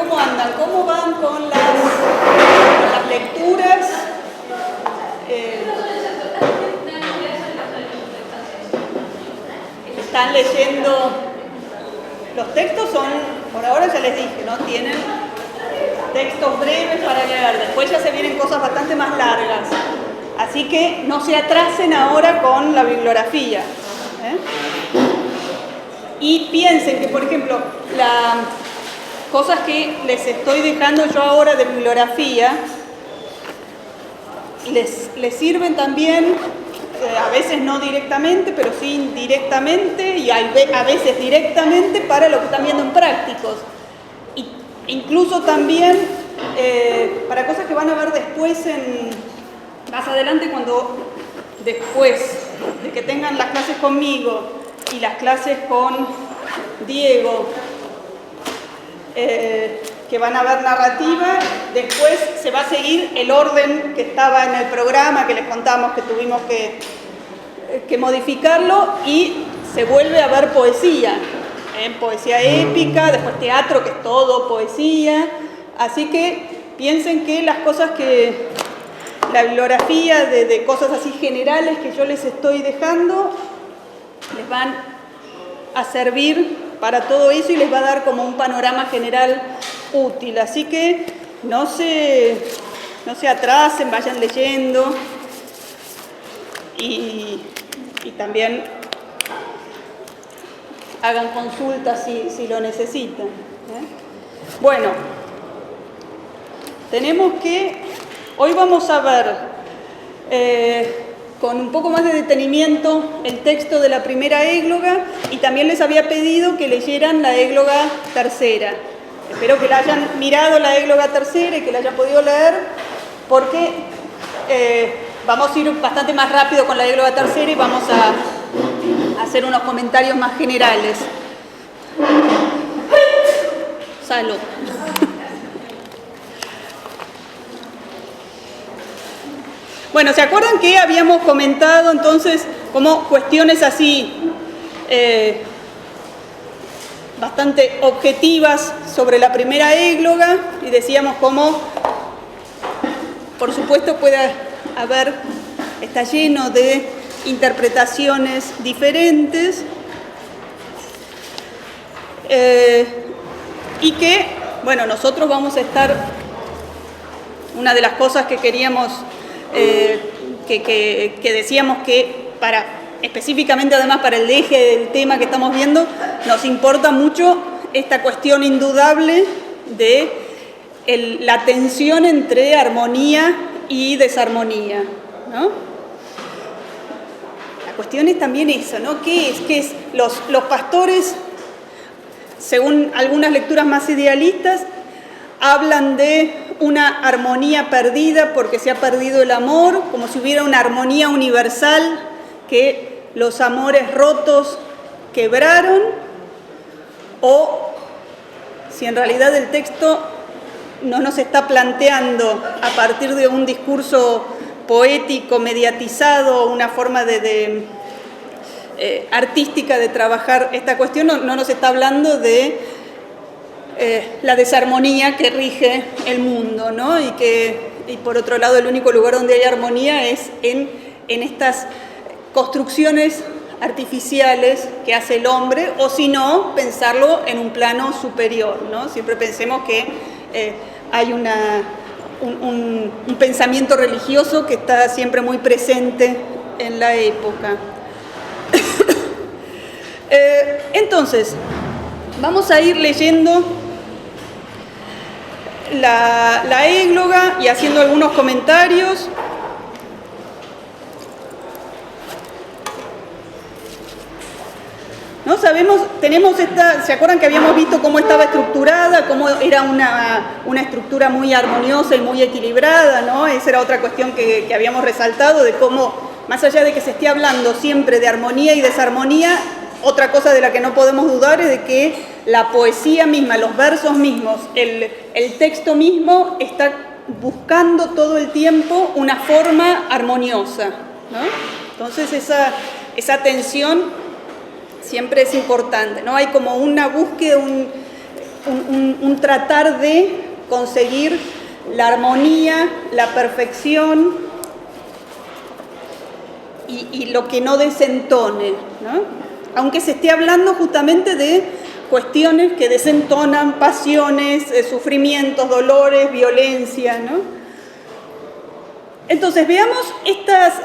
cómo andan, cómo van con las lecturas. Están leyendo. Los textos son, por ahora ya les dije, ¿no? Tienen textos breves para leer. Después ya se vienen cosas bastante más largas. Así que no se atrasen ahora con la bibliografía. Y piensen que, por ejemplo, las cosas que les estoy dejando yo ahora de bibliografía les sirven también, a veces no directamente, pero sí indirectamente y a veces directamente para lo que están viendo en prácticos. Incluso también para cosas que van a ver después, más adelante, cuando después de que tengan las clases conmigo y las clases con Diego, que van a ver narrativa, después se va a seguir el orden que estaba en el programa, que les contamos que tuvimos que modificarlo, y se vuelve a ver poesía, poesía épica, después teatro, que es todo poesía. Así que piensen que las cosas que, la bibliografía de cosas así generales que yo les estoy dejando, les van a servir para todo eso y les va a dar como un panorama general útil. Así que no se atrasen, vayan leyendo y también hagan consultas si lo necesitan. Bueno, hoy vamos a ver con un poco más de detenimiento el texto de la primera égloga, y también les había pedido que leyeran la égloga tercera. Espero que la hayan mirado, la égloga tercera, y que la hayan podido leer, porque vamos a ir bastante más rápido con la égloga tercera y vamos a hacer unos comentarios más generales. Salud. Bueno, ¿se acuerdan que habíamos comentado entonces como cuestiones así bastante objetivas sobre la primera égloga? Y decíamos cómo, por supuesto, está lleno de interpretaciones diferentes, y que, bueno, nosotros vamos a estar, una de las cosas que queríamos, que decíamos que específicamente además para el eje del tema que estamos viendo, nos importa mucho esta cuestión indudable de la tensión entre armonía y desarmonía, ¿no? La cuestión es también esa, ¿no? ¿Qué es? Los pastores, según algunas lecturas más idealistas, hablan de una armonía perdida porque se ha perdido el amor, como si hubiera una armonía universal que los amores rotos quebraron, o si en realidad el texto no nos está planteando a partir de un discurso poético, mediatizado, una forma artística de trabajar esta cuestión, no nos está hablando de la desarmonía que rige el mundo, ¿no? Y por otro lado, el único lugar donde hay armonía es en estas construcciones artificiales que hace el hombre, o si no, pensarlo en un plano superior, ¿no? Siempre pensemos que hay un pensamiento religioso que está siempre muy presente en la época. Entonces, vamos a ir leyendo la égloga y haciendo algunos comentarios. ¿No? ¿Se acuerdan que habíamos visto cómo estaba estructurada, cómo era una estructura muy armoniosa y muy equilibrada, ¿no? Esa era otra cuestión que habíamos resaltado, de cómo, más allá de que se esté hablando siempre de armonía y desarmonía, otra cosa de la que no podemos dudar es de que la poesía misma, los versos mismos, el texto mismo está buscando todo el tiempo una forma armoniosa, ¿no? Entonces esa tensión siempre es importante, ¿no? Hay como una búsqueda, un tratar de conseguir la armonía, la perfección y lo que no desentone, ¿no? Aunque se esté hablando justamente de cuestiones que desentonan, pasiones, sufrimientos, dolores, violencia, ¿no? Entonces veamos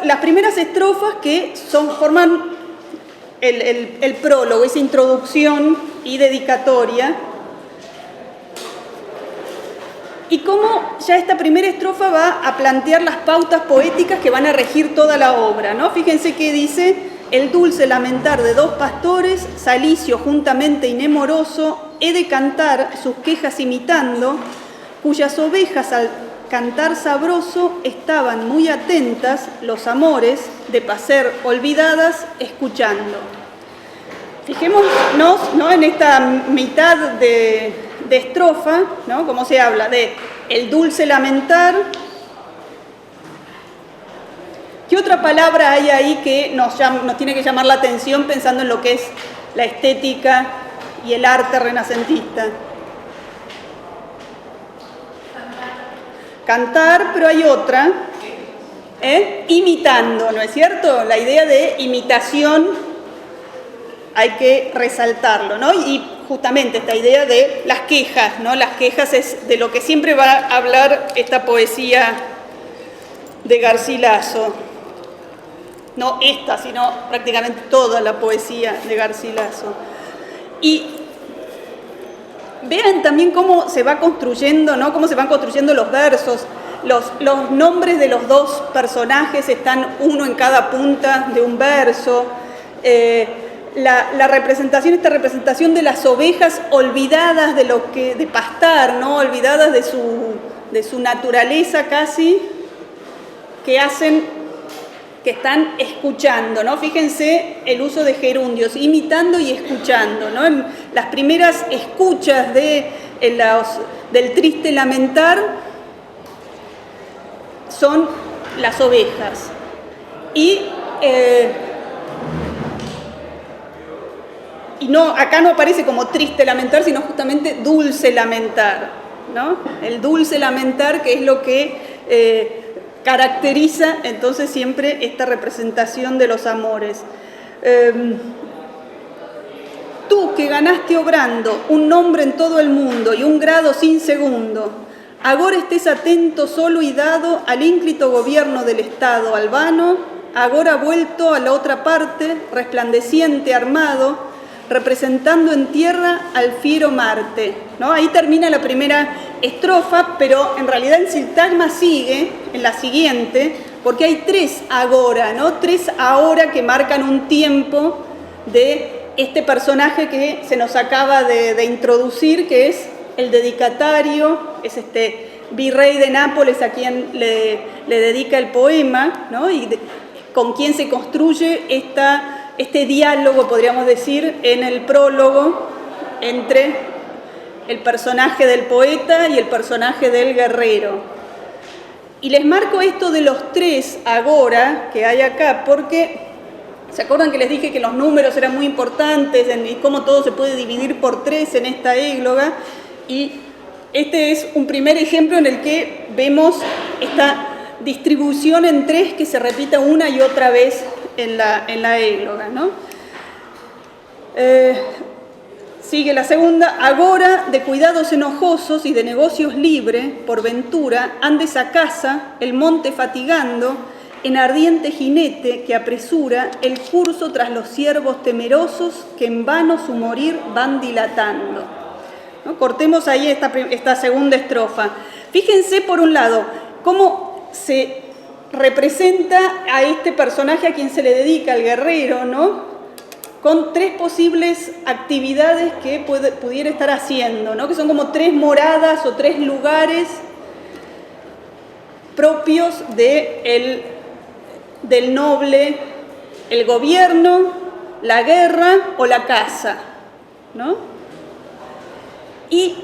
las primeras estrofas que forman el prólogo, esa introducción y dedicatoria. Y cómo ya esta primera estrofa va a plantear las pautas poéticas que van a regir toda la obra, ¿no? Fíjense que dice: el dulce lamentar de dos pastores, salicio juntamente inemoroso, he de cantar sus quejas imitando, cuyas ovejas al cantar sabroso estaban muy atentas los amores de pacer olvidadas escuchando. Fijémonos, ¿no?, en esta mitad de estrofa, ¿no?, cómo se habla de el dulce lamentar. ¿Qué otra palabra hay ahí que nos tiene que llamar la atención pensando en lo que es la estética y el arte renacentista? Cantar, pero hay otra, imitando, ¿no es cierto? La idea de imitación hay que resaltarlo, ¿no? Y justamente esta idea de las quejas, ¿no? Las quejas es de lo que siempre va a hablar esta poesía de Garcilaso. No esta, sino prácticamente toda la poesía de Garcilaso. Y vean también cómo se va construyendo, ¿no?, cómo se van construyendo los versos. Los nombres de los dos personajes están uno en cada punta de un verso. Esta representación de las ovejas olvidadas de pastar, ¿no?, olvidadas de su naturaleza casi, que están escuchando, ¿no? Fíjense el uso de gerundios, imitando y escuchando, ¿no? En las primeras escuchas del triste lamentar son las ovejas. Y acá no aparece como triste lamentar, sino justamente dulce lamentar, ¿no? El dulce lamentar, que es lo que caracteriza entonces siempre esta representación de los amores. Tú que ganaste obrando un nombre en todo el mundo y un grado sin segundo, agora estés atento solo y dado al ínclito gobierno del Estado albano, agora vuelto a la otra parte, resplandeciente armado, representando en tierra al fiero Marte, ¿no? Ahí termina la primera estrofa, pero en realidad el sintagma sigue en la siguiente, porque hay tres agora, ¿no? Tres ahora que marcan un tiempo de este personaje que se nos acaba de introducir, que es el dedicatario, es este virrey de Nápoles a quien le dedica el poema, ¿no? Y con quien se construye este diálogo, podríamos decir, en el prólogo entre el personaje del poeta y el personaje del guerrero. Y les marco esto de los tres agora que hay acá, porque ¿se acuerdan que les dije que los números eran muy importantes y cómo todo se puede dividir por tres en esta égloga? Y este es un primer ejemplo en el que vemos esta distribución en tres que se repite una y otra vez en la égloga, ¿no? Sigue la segunda: agora de cuidados enojosos y de negocios libre, por ventura, andes a casa, el monte fatigando, en ardiente jinete que apresura el curso tras los ciervos temerosos que en vano su morir van dilatando, ¿no? Cortemos ahí esta segunda estrofa. Fíjense, por un lado, cómo se representa a este personaje a quien se le dedica, el guerrero, ¿no?, con tres posibles actividades que pudiera estar haciendo, ¿no?, que son como tres moradas o tres lugares propios del noble: el gobierno, la guerra o la caza, ¿no? Y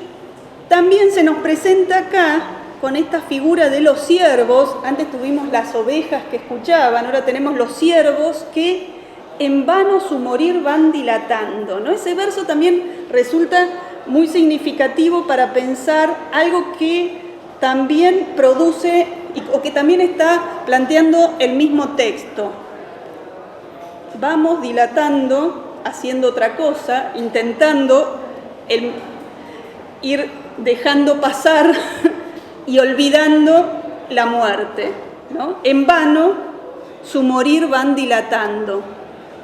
también se nos presenta acá con esta figura de los ciervos. Antes tuvimos las ovejas que escuchaban, ahora tenemos los ciervos que en vano su morir van dilatando, ¿no? Ese verso también resulta muy significativo para pensar algo que también produce o que también está planteando el mismo texto. Vamos dilatando, haciendo otra cosa, intentando ir dejando pasar y olvidando la muerte, ¿no? En vano su morir van dilatando,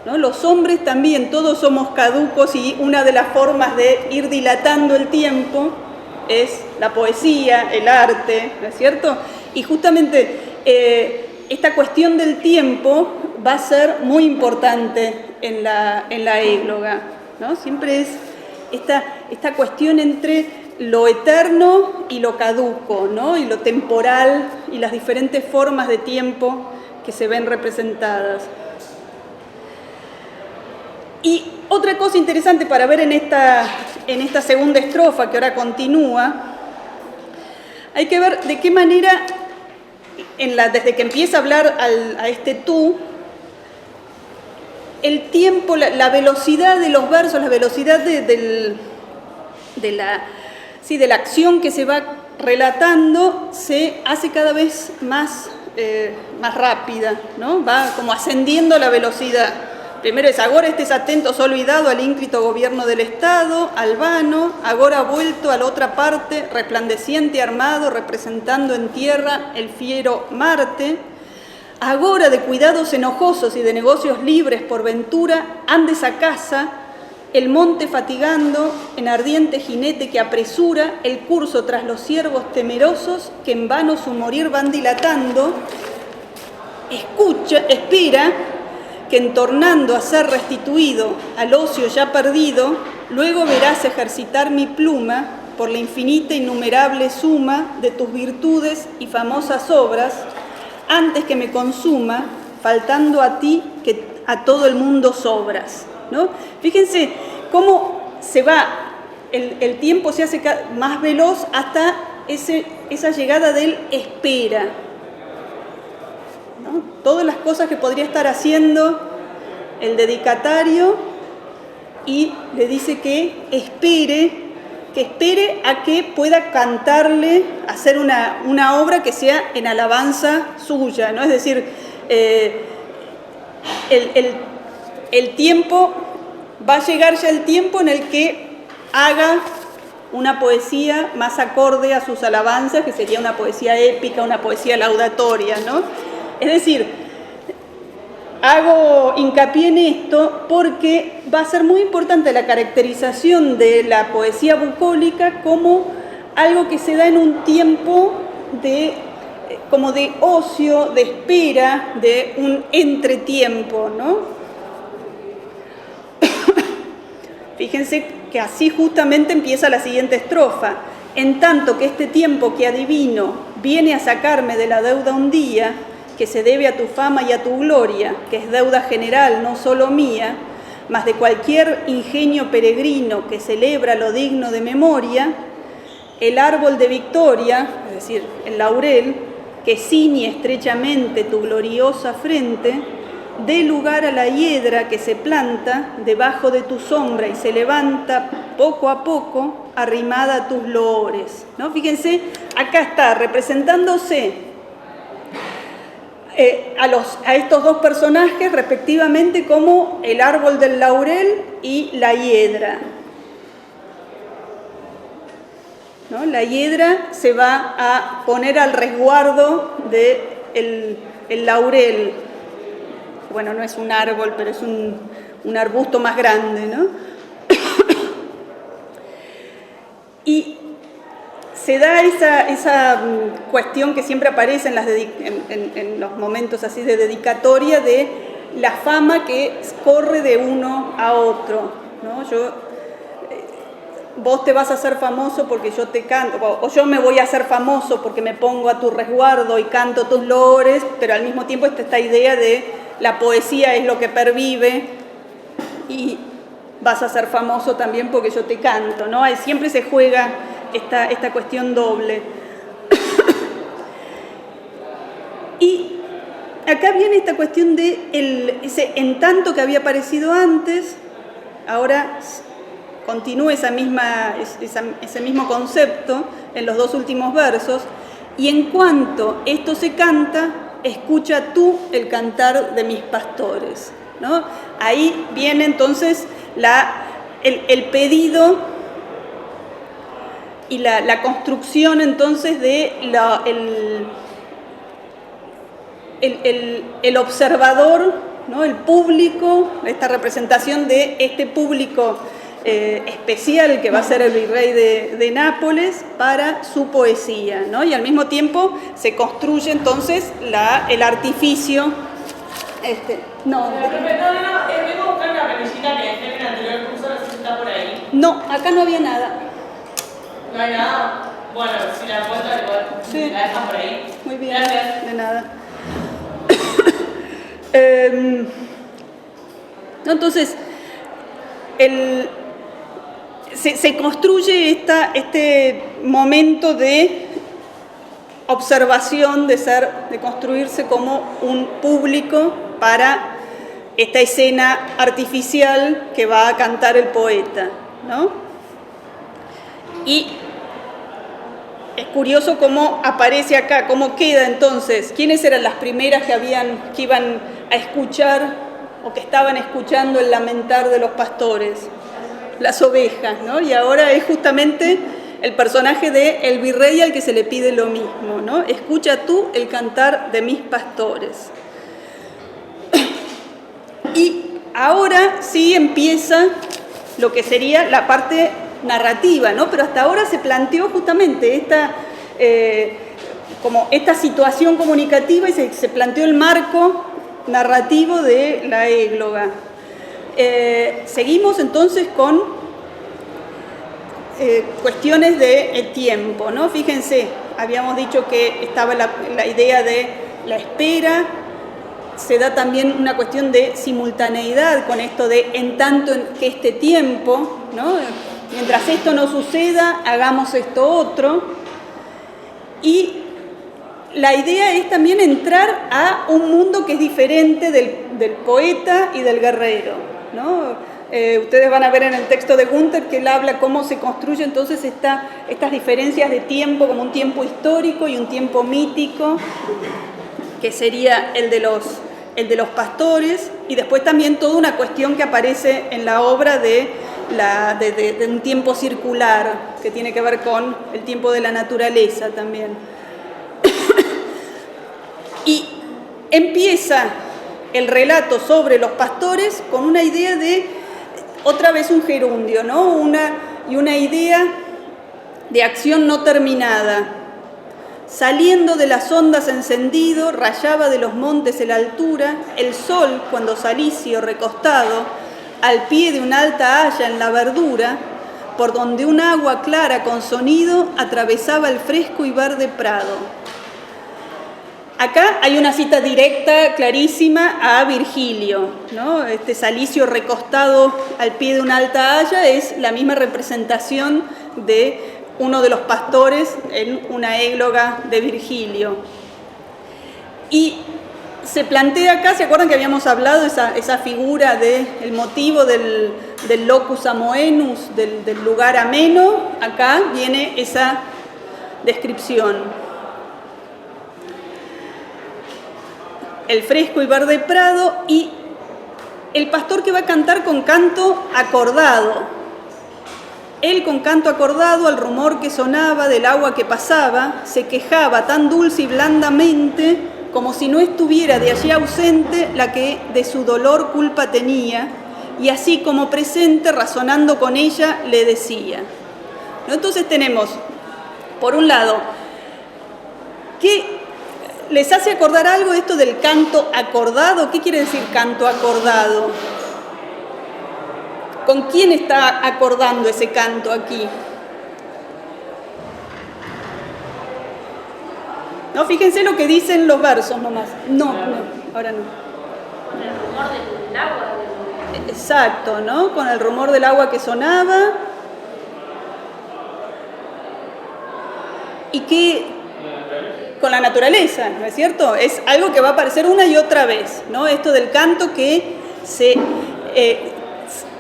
¿no? Los hombres también, todos somos caducos y una de las formas de ir dilatando el tiempo es la poesía, el arte, ¿no es cierto? Y justamente esta cuestión del tiempo va a ser muy importante en la égloga, ¿no? Siempre es esta cuestión entre lo eterno y lo caduco, ¿no? Y lo temporal y las diferentes formas de tiempo que se ven representadas. Y otra cosa interesante para ver en esta segunda estrofa que ahora continúa, hay que ver de qué manera, desde que empieza a hablar a este tú, el tiempo, la velocidad de los versos, la velocidad de la acción que se va relatando se hace cada vez más rápida, ¿no? Va como ascendiendo la velocidad. Primero es, agora estés atento, olvidado al ínclito gobierno del Estado, al vano, agora vuelto a la otra parte, resplandeciente armado, representando en tierra el fiero Marte. Agora de cuidados enojosos y de negocios libres por ventura, andes a casa, el monte fatigando, en ardiente jinete que apresura el curso tras los ciervos temerosos que en vano su morir van dilatando. Espera, que entornando a ser restituido al ocio ya perdido, luego verás ejercitar mi pluma por la infinita innumerable suma de tus virtudes y famosas obras, antes que me consuma, faltando a ti que a todo el mundo sobras, ¿no? Fíjense cómo se va, el tiempo se hace más veloz hasta esa llegada del espera, ¿no? Todas las cosas que podría estar haciendo el dedicatario, y le dice que espere a que pueda cantarle, hacer una obra que sea en alabanza suya, ¿no? Es decir, el tiempo, va a llegar ya el tiempo en el que haga una poesía más acorde a sus alabanzas, que sería una poesía épica, una poesía laudatoria, ¿no? Es decir, hago hincapié en esto porque va a ser muy importante la caracterización de la poesía bucólica como algo que se da en un tiempo como de ocio, de espera, de un entretiempo, ¿no? Fíjense que así justamente empieza la siguiente estrofa. En tanto que este tiempo que adivino viene a sacarme de la deuda un día, que se debe a tu fama y a tu gloria, que es deuda general, no solo mía, mas de cualquier ingenio peregrino que celebra lo digno de memoria, el árbol de victoria, es decir, el laurel, que ciñe estrechamente tu gloriosa frente, dé lugar a la hiedra que se planta debajo de tu sombra y se levanta poco a poco, arrimada a tus loores, ¿no? Fíjense, acá está representándose a estos dos personajes respectivamente como el árbol del laurel y la hiedra, ¿no? La hiedra se va a poner al resguardo del laurel. Bueno, no es un árbol, pero es un arbusto más grande, ¿no? Y se da esa cuestión que siempre aparece en los momentos así de dedicatoria, de la fama que corre de uno a otro, ¿no? Vos te vas a hacer famoso porque yo te canto, o yo me voy a hacer famoso porque me pongo a tu resguardo y canto tus loores, pero al mismo tiempo está esta idea de la poesía es lo que pervive y vas a ser famoso también porque yo te canto, ¿no? Ahí siempre se juega esta cuestión doble. Y acá viene esta cuestión de ese en tanto que había aparecido antes, ahora continúa ese mismo concepto en los dos últimos versos. Y en cuanto esto se canta, escucha tú el cantar de mis pastores, ¿no? Ahí viene entonces el pedido y la construcción entonces de el observador, ¿no? El público, esta representación de este público especial que va a ser el virrey de Nápoles para su poesía, ¿no? Y al mismo tiempo se construye entonces el artificio. No, vengo a buscar una canillita que dejé en el anterior curso, no sé si está por ahí. No, acá no había nada. ¿No hay nada? Bueno, si la encuentro, igual. Sí. ¿La dejas por ahí? Muy bien, Gracias. de nada. Entonces, se construye este momento de observación, de construirse como un público para esta escena artificial que va a cantar el poeta, ¿no? Y es curioso cómo aparece acá, cómo queda entonces, quiénes eran las primeras que iban a escuchar o que estaban escuchando el lamentar de los pastores, las ovejas, ¿no? Y ahora es justamente el personaje de el virrey al que se le pide lo mismo, ¿no? Escucha tú el cantar de mis pastores. Y ahora sí empieza lo que sería la parte narrativa, ¿no? Pero hasta ahora se planteó justamente esta situación comunicativa y se planteó el marco narrativo de la égloga. Seguimos entonces con cuestiones de tiempo, ¿no? Fíjense, habíamos dicho que estaba la idea de la espera, se da también una cuestión de simultaneidad con esto de en tanto que este tiempo, ¿no? Mientras esto no suceda, hagamos esto otro. Y la idea es también entrar a un mundo que es diferente del poeta y del guerrero, ¿no? Ustedes van a ver en el texto de Günther que él habla cómo se construye entonces estas diferencias de tiempo, como un tiempo histórico y un tiempo mítico, que sería el de los pastores, y después también toda una cuestión que aparece en la obra de un tiempo circular, que tiene que ver con el tiempo de la naturaleza también. Y empieza el relato sobre los pastores con una idea de, otra vez un gerundio, ¿no? Una idea de acción no terminada. Saliendo de las ondas encendido, rayaba de los montes en la altura, el sol, cuando salicio recostado, al pie de una alta haya en la verdura, por donde un agua clara con sonido atravesaba el fresco y verde prado. Acá hay una cita directa, clarísima, a Virgilio, ¿no? Este salicio recostado al pie de una alta haya es la misma representación de uno de los pastores en una égloga de Virgilio. Y se plantea acá, ¿se acuerdan que habíamos hablado de esa figura del motivo del locus amoenus, del lugar ameno? Acá viene esa descripción. El fresco y verde prado y el pastor que va a cantar con canto acordado. Él con canto acordado al rumor que sonaba del agua que pasaba, se quejaba tan dulce y blandamente como si no estuviera de allí ausente la que de su dolor culpa tenía, y así como presente, razonando con ella, le decía. ¿No? Entonces tenemos, por un lado, que ¿les hace acordar algo esto del canto acordado? ¿Qué quiere decir canto acordado? ¿Con quién está acordando ese canto aquí? No, fíjense lo que dicen los versos nomás. No, ahora no. Con el rumor del agua. Exacto, ¿no? Con el rumor del agua que sonaba. Y que con la naturaleza, ¿no es cierto? Es algo que va a aparecer una y otra vez, ¿no? Esto del canto que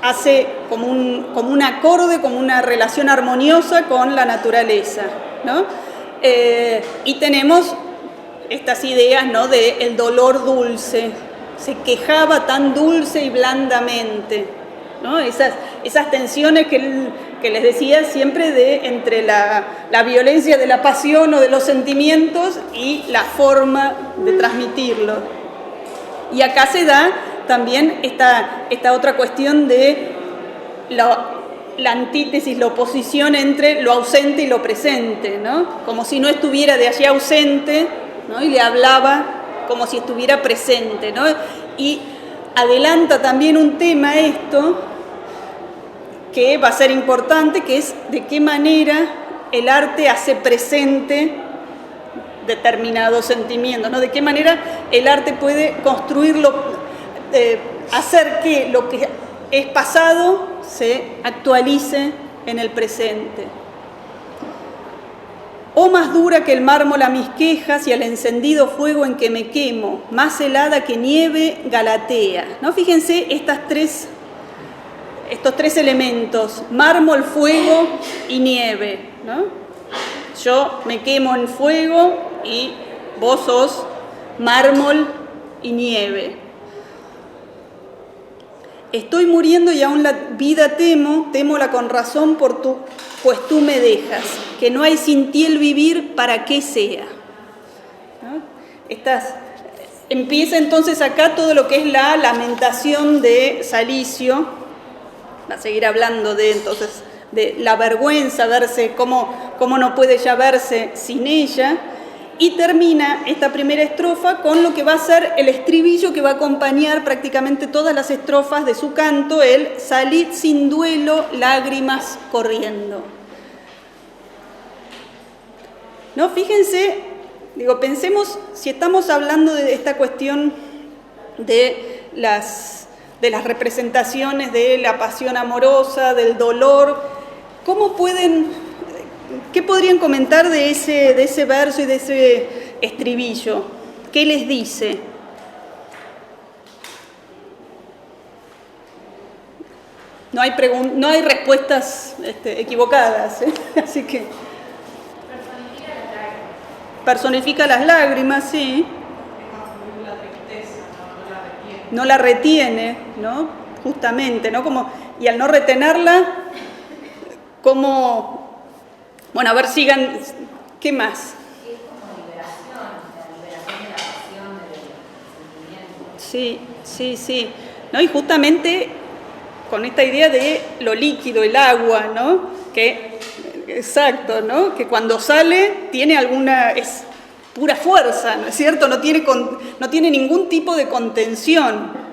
hace como un acorde, como una relación armoniosa con la naturaleza, ¿no? Y tenemos estas ideas, ¿no?, de el dolor dulce, se quejaba tan dulce y blandamente, ¿no? Esas tensiones que les decía siempre entre la violencia de la pasión o de los sentimientos y la forma de transmitirlo. Y acá se da también esta otra cuestión de la antítesis, la oposición entre lo ausente y lo presente, ¿no? Como si no estuviera de allí ausente, ¿no?, y le hablaba como si estuviera presente, ¿no? Y adelanta también un tema esto que va a ser importante, que es de qué manera el arte hace presente determinados sentimientos, ¿no? De qué manera el arte puede construirlo, hacer que lo que es pasado se actualice en el presente. Oh, más dura que el mármol a mis quejas y al encendido fuego en que me quemo, más helada que nieve Galatea, ¿no? Fíjense estos tres elementos, mármol, fuego y nieve, ¿no? Yo me quemo en fuego y vos sos mármol y nieve. Estoy muriendo y aún la vida témola con razón pues tú me dejas, que no hay sin ti el vivir para qué sea. ¿No? Empieza entonces acá todo lo que es la lamentación de Salicio, va a seguir hablando entonces de la vergüenza, verse cómo no puede ya verse sin ella, y termina esta primera estrofa con lo que va a ser el estribillo que va a acompañar prácticamente todas las estrofas de su canto, el salid sin duelo, lágrimas corriendo. ¿No? Fíjense, pensemos si estamos hablando de esta cuestión de las representaciones de la pasión amorosa, del dolor, ¿qué podrían comentar de ese verso y de ese estribillo? ¿Qué les dice? No hay respuestas equivocadas, ¿eh? Así que personifica las lágrimas, sí. No la retiene, ¿no? Justamente, ¿no? Y al no retenerla, bueno, a ver, sigan, ¿qué más? Sí, es como liberación, la liberación de la pasión, del sentimiento. Sí, ¿no? Y justamente con esta idea de lo líquido, el agua, ¿no? Exacto, ¿no? Que cuando sale es pura fuerza, ¿no es cierto? No tiene ningún tipo de contención.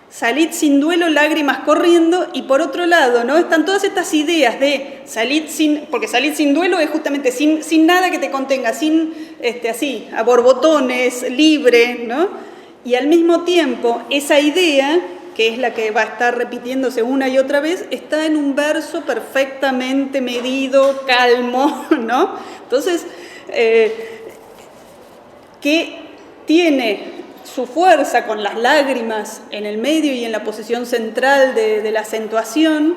Salid sin duelo, lágrimas corriendo, y por otro lado, ¿no? Están todas estas ideas de porque salir sin duelo es justamente sin nada que te contenga, así, a borbotones, libre, ¿no? Y al mismo tiempo, esa idea, que es la que va a estar repitiéndose una y otra vez, está en un verso perfectamente medido, calmo, ¿no? Entonces, que tiene su fuerza con las lágrimas en el medio y en la posición central de la acentuación,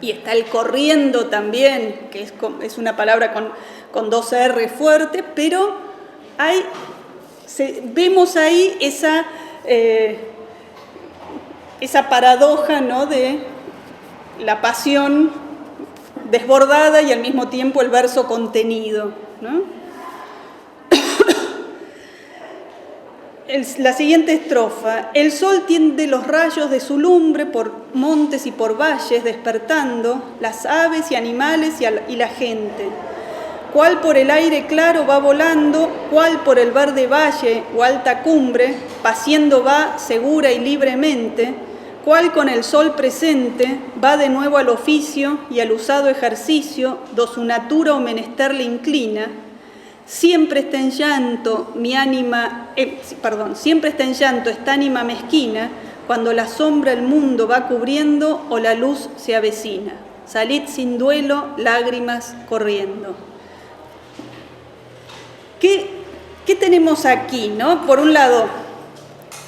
y está el corriendo también, que es una palabra con dos R fuerte, pero vemos ahí esa paradoja, ¿no?, de la pasión desbordada y al mismo tiempo el verso contenido, ¿no? La siguiente estrofa: el sol tiende los rayos de su lumbre por montes y por valles, despertando las aves y animales y la gente. Cuál por el aire claro va volando, cuál por el verde valle o alta cumbre, paciendo va segura y libremente, cuál con el sol presente va de nuevo al oficio y al usado ejercicio, do su natura o menester le inclina. Siempre está en llanto siempre está en llanto esta ánima mezquina, cuando la sombra el mundo va cubriendo o la luz se avecina. Salid sin duelo, lágrimas corriendo. ¿Qué tenemos aquí, no? Por un lado,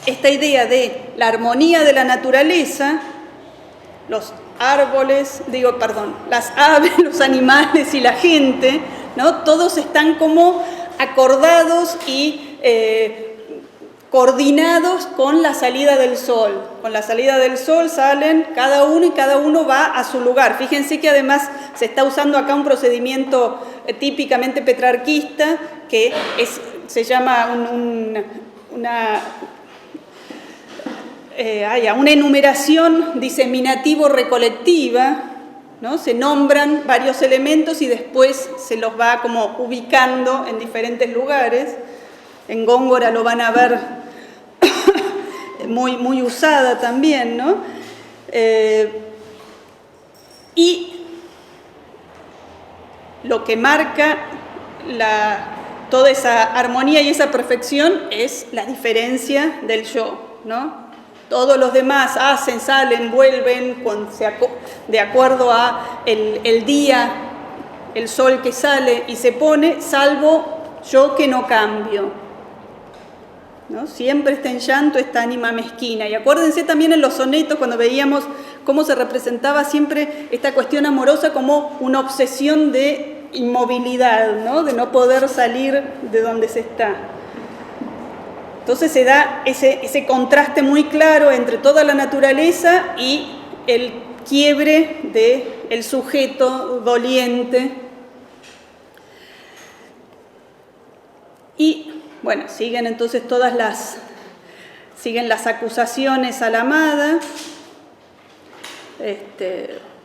esta idea de la armonía de la naturaleza los árboles, las aves, los animales y la gente, ¿no? Todos están como acordados y coordinados con la salida del sol. Con la salida del sol salen cada uno y cada uno va a su lugar. Fíjense que además se está usando acá un procedimiento típicamente petrarquista que se llama una enumeración diseminativo-recolectiva, ¿no? Se nombran varios elementos y después se los va como ubicando en diferentes lugares. En Góngora lo van a ver muy usada también, ¿no? Y lo que marca toda esa armonía y esa perfección es la diferencia del yo, ¿no? Todos los demás hacen, salen, vuelven de acuerdo a el día, el sol que sale y se pone, salvo yo que no cambio, ¿no? Siempre está en llanto esta ánima mezquina. Y acuérdense también en los sonetos cuando veíamos cómo se representaba siempre esta cuestión amorosa como una obsesión de inmovilidad, ¿no? De no poder salir de donde se está. Entonces se da ese contraste muy claro entre toda la naturaleza y el quiebre del sujeto doliente. Y bueno, siguen entonces siguen las acusaciones a la amada.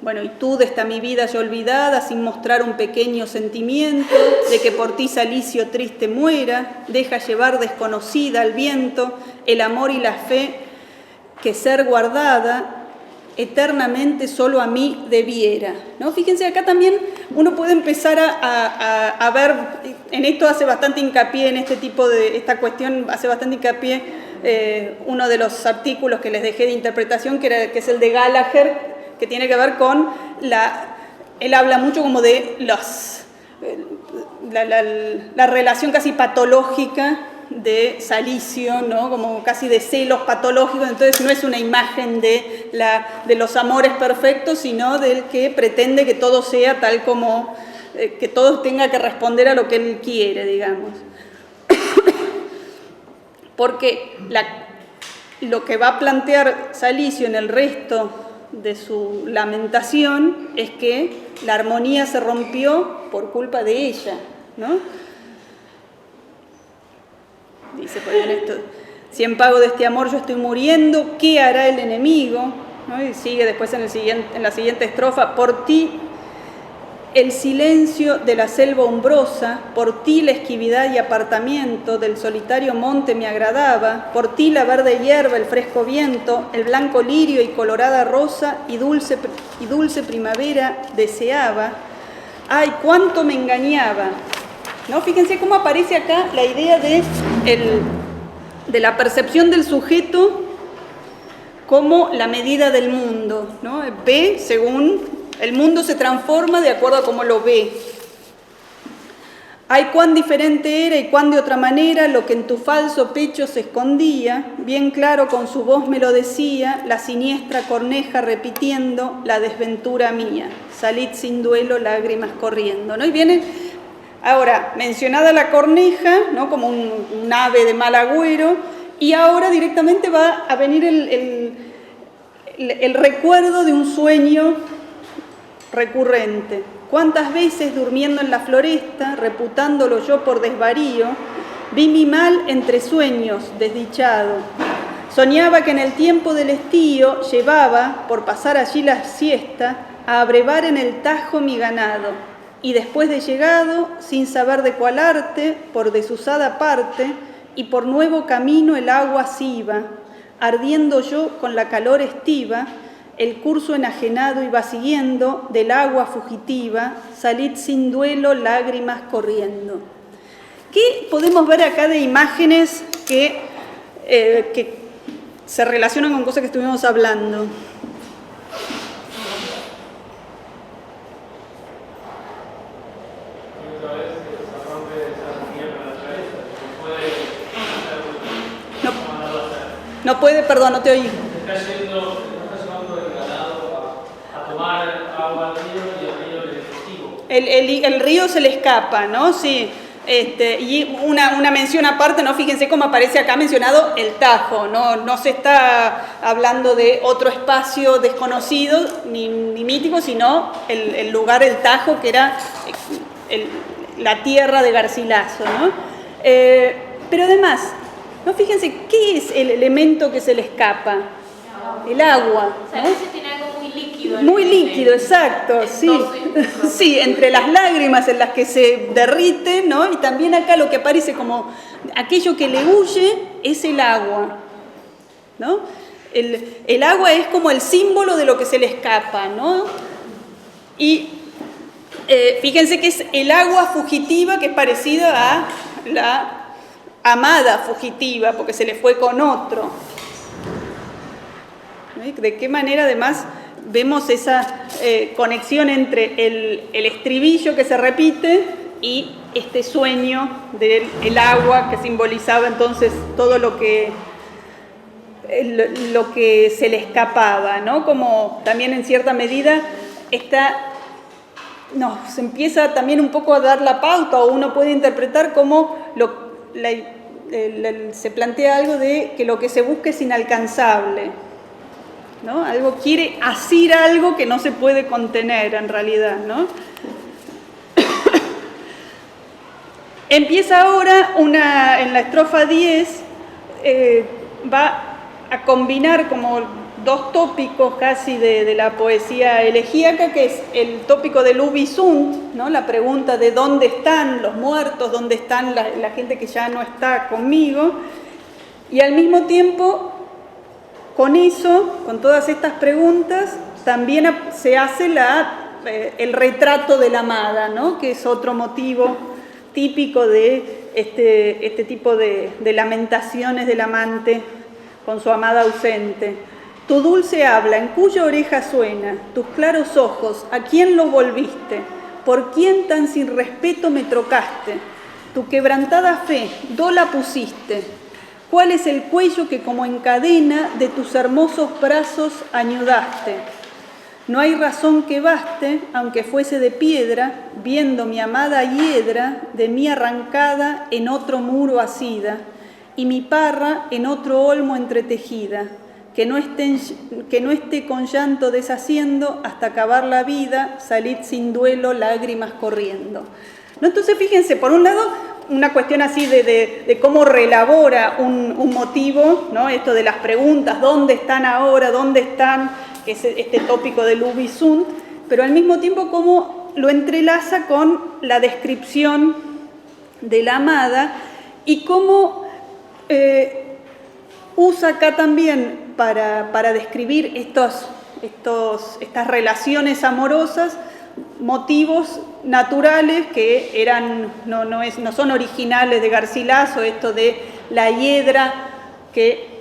Bueno, y tú de esta mi vida ya olvidada, sin mostrar un pequeño sentimiento, de que por ti Salicio triste muera, deja llevar desconocida al viento el amor y la fe que ser guardada eternamente solo a mí debiera, ¿no? Fíjense, acá también uno puede empezar a ver, en esto hace bastante hincapié, en esta cuestión hace bastante hincapié uno de los artículos que les dejé de interpretación, que es el de Gallagher, que tiene que ver con él habla mucho como de la relación casi patológica de Salicio, ¿no? Como casi de celos patológicos. Entonces no es una imagen de los amores perfectos, sino del que pretende que todo sea tal como, que todo tenga que responder a lo que él quiere, digamos. Porque lo que va a plantear Salicio en el resto de su lamentación es que la armonía se rompió por culpa de ella, ¿no? Dice por ahí en esto: si en pago de este amor yo estoy muriendo, ¿qué hará el enemigo? ¿No? Y sigue después en la siguiente estrofa: por ti el silencio de la selva umbrosa, por ti la esquividad y apartamiento del solitario monte me agradaba, por ti la verde hierba, el fresco viento, el blanco lirio y colorada rosa y dulce primavera deseaba. ¡Ay, cuánto me engañaba! ¿No? Fíjense cómo aparece acá la idea de la percepción del sujeto como la medida del mundo, ¿no? Ve según el mundo, se transforma de acuerdo a cómo lo ve. Ay, cuán diferente era y cuán de otra manera lo que en tu falso pecho se escondía, bien claro con su voz me lo decía, la siniestra corneja repitiendo la desventura mía. Salid sin duelo, lágrimas corriendo, ¿no? Y viene ahora mencionada la corneja, ¿no? Como un ave de mal agüero, y ahora directamente va a venir el recuerdo de un sueño recurrente. Cuántas veces durmiendo en la floresta, reputándolo yo por desvarío, vi mi mal entre sueños, desdichado. Soñaba que en el tiempo del estío llevaba, por pasar allí la siesta, a abrevar en el Tajo mi ganado, y después de llegado, sin saber de cuál arte, por desusada parte, y por nuevo camino el agua se iba, ardiendo yo con la calor estiva, el curso enajenado iba siguiendo del agua fugitiva, salid sin duelo, lágrimas corriendo. ¿Qué podemos ver acá de imágenes que se relacionan con cosas que estuvimos hablando? No puede, perdón, no te oí. Está llevando el ganado el río se le escapa, ¿no? Sí. Y una mención aparte, ¿no? Fíjense cómo aparece acá mencionado el Tajo, no se está hablando de otro espacio desconocido ni mítico, sino el lugar, el Tajo, que era la tierra de Garcilaso, ¿no? Pero además, ¿no? Fíjense, ¿qué es el elemento que se le escapa? El agua, ¿no? O sea, a veces tiene algo muy líquido. Muy líquido, exacto, sí. Sí, entre las lágrimas en las que se derrite, ¿no? Y también acá lo que aparece como aquello que le huye es el agua, ¿no? El agua es como el símbolo de lo que se le escapa, ¿no? Y fíjense que es el agua fugitiva, que es parecida a la amada fugitiva, porque se le fue con otro. ¿De qué manera además vemos esa conexión entre el estribillo que se repite y este sueño del agua que simbolizaba entonces todo lo que se le escapaba, ¿no? Como también en cierta medida se empieza también un poco a dar la pauta, o uno puede interpretar como se plantea algo de que lo que se busca es inalcanzable, ¿no? Algo quiere asir algo que no se puede contener en realidad, ¿no? Empieza ahora en la estrofa 10, va a combinar como dos tópicos casi de la poesía elegíaca, que es el tópico del Ubi Sunt, ¿no? La pregunta de dónde están los muertos, dónde están la gente que ya no está conmigo, y al mismo tiempo, con eso, con todas estas preguntas, también se hace el retrato de la amada, ¿no? Que es otro motivo típico de este tipo de lamentaciones del amante con su amada ausente. Tu dulce habla, ¿en cuya oreja suena? Tus claros ojos, ¿a quién los volviste? ¿Por quién tan sin respeto me trocaste? Tu quebrantada fe, ¿dó la pusiste? ¿Cuál es el cuello que como en cadena de tus hermosos brazos añudaste? No hay razón que baste, aunque fuese de piedra, viendo mi amada hiedra de mí arrancada en otro muro asida, y mi parra en otro olmo entretejida, que no esté con llanto deshaciendo hasta acabar la vida, salid sin duelo, lágrimas corriendo. ¿No? Entonces, fíjense, por un lado, una cuestión así de cómo relabora un motivo, ¿no? Esto de las preguntas, ¿dónde están ahora? ¿Dónde están? Que es este tópico del Ubi Sunt, pero al mismo tiempo cómo lo entrelaza con la descripción de la amada y cómo usa acá también para describir estas relaciones amorosas motivos naturales que no son originales de Garcilaso, esto de la hiedra, que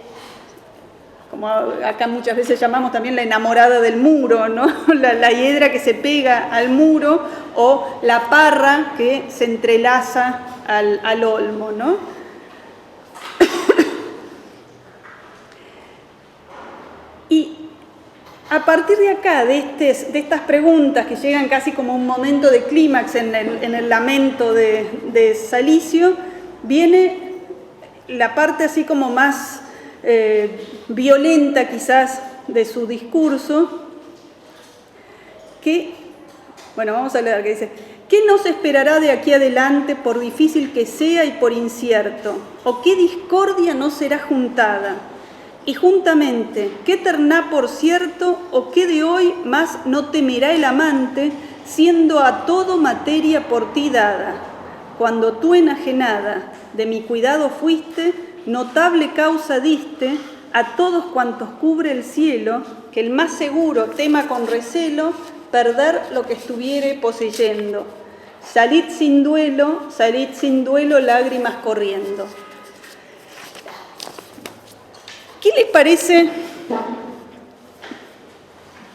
como acá muchas veces llamamos también la enamorada del muro, ¿no? La hiedra que se pega al muro, o la parra que se entrelaza al olmo, ¿no? Y a partir de acá, de estas preguntas que llegan casi como un momento de clímax en el lamento de Salicio, viene la parte así como más violenta quizás de su discurso, que, bueno, vamos a leer, que dice: ¿qué nos esperará de aquí adelante, por difícil que sea y por incierto? ¿O qué discordia no será juntada? Y juntamente, ¿qué terná por cierto, o qué de hoy más no temerá el amante, siendo a todo materia por ti dada? Cuando tú enajenada de mi cuidado fuiste, notable causa diste a todos cuantos cubre el cielo, que el más seguro tema con recelo perder lo que estuviere poseyendo. Salid sin duelo, lágrimas corriendo. ¿Qué les parece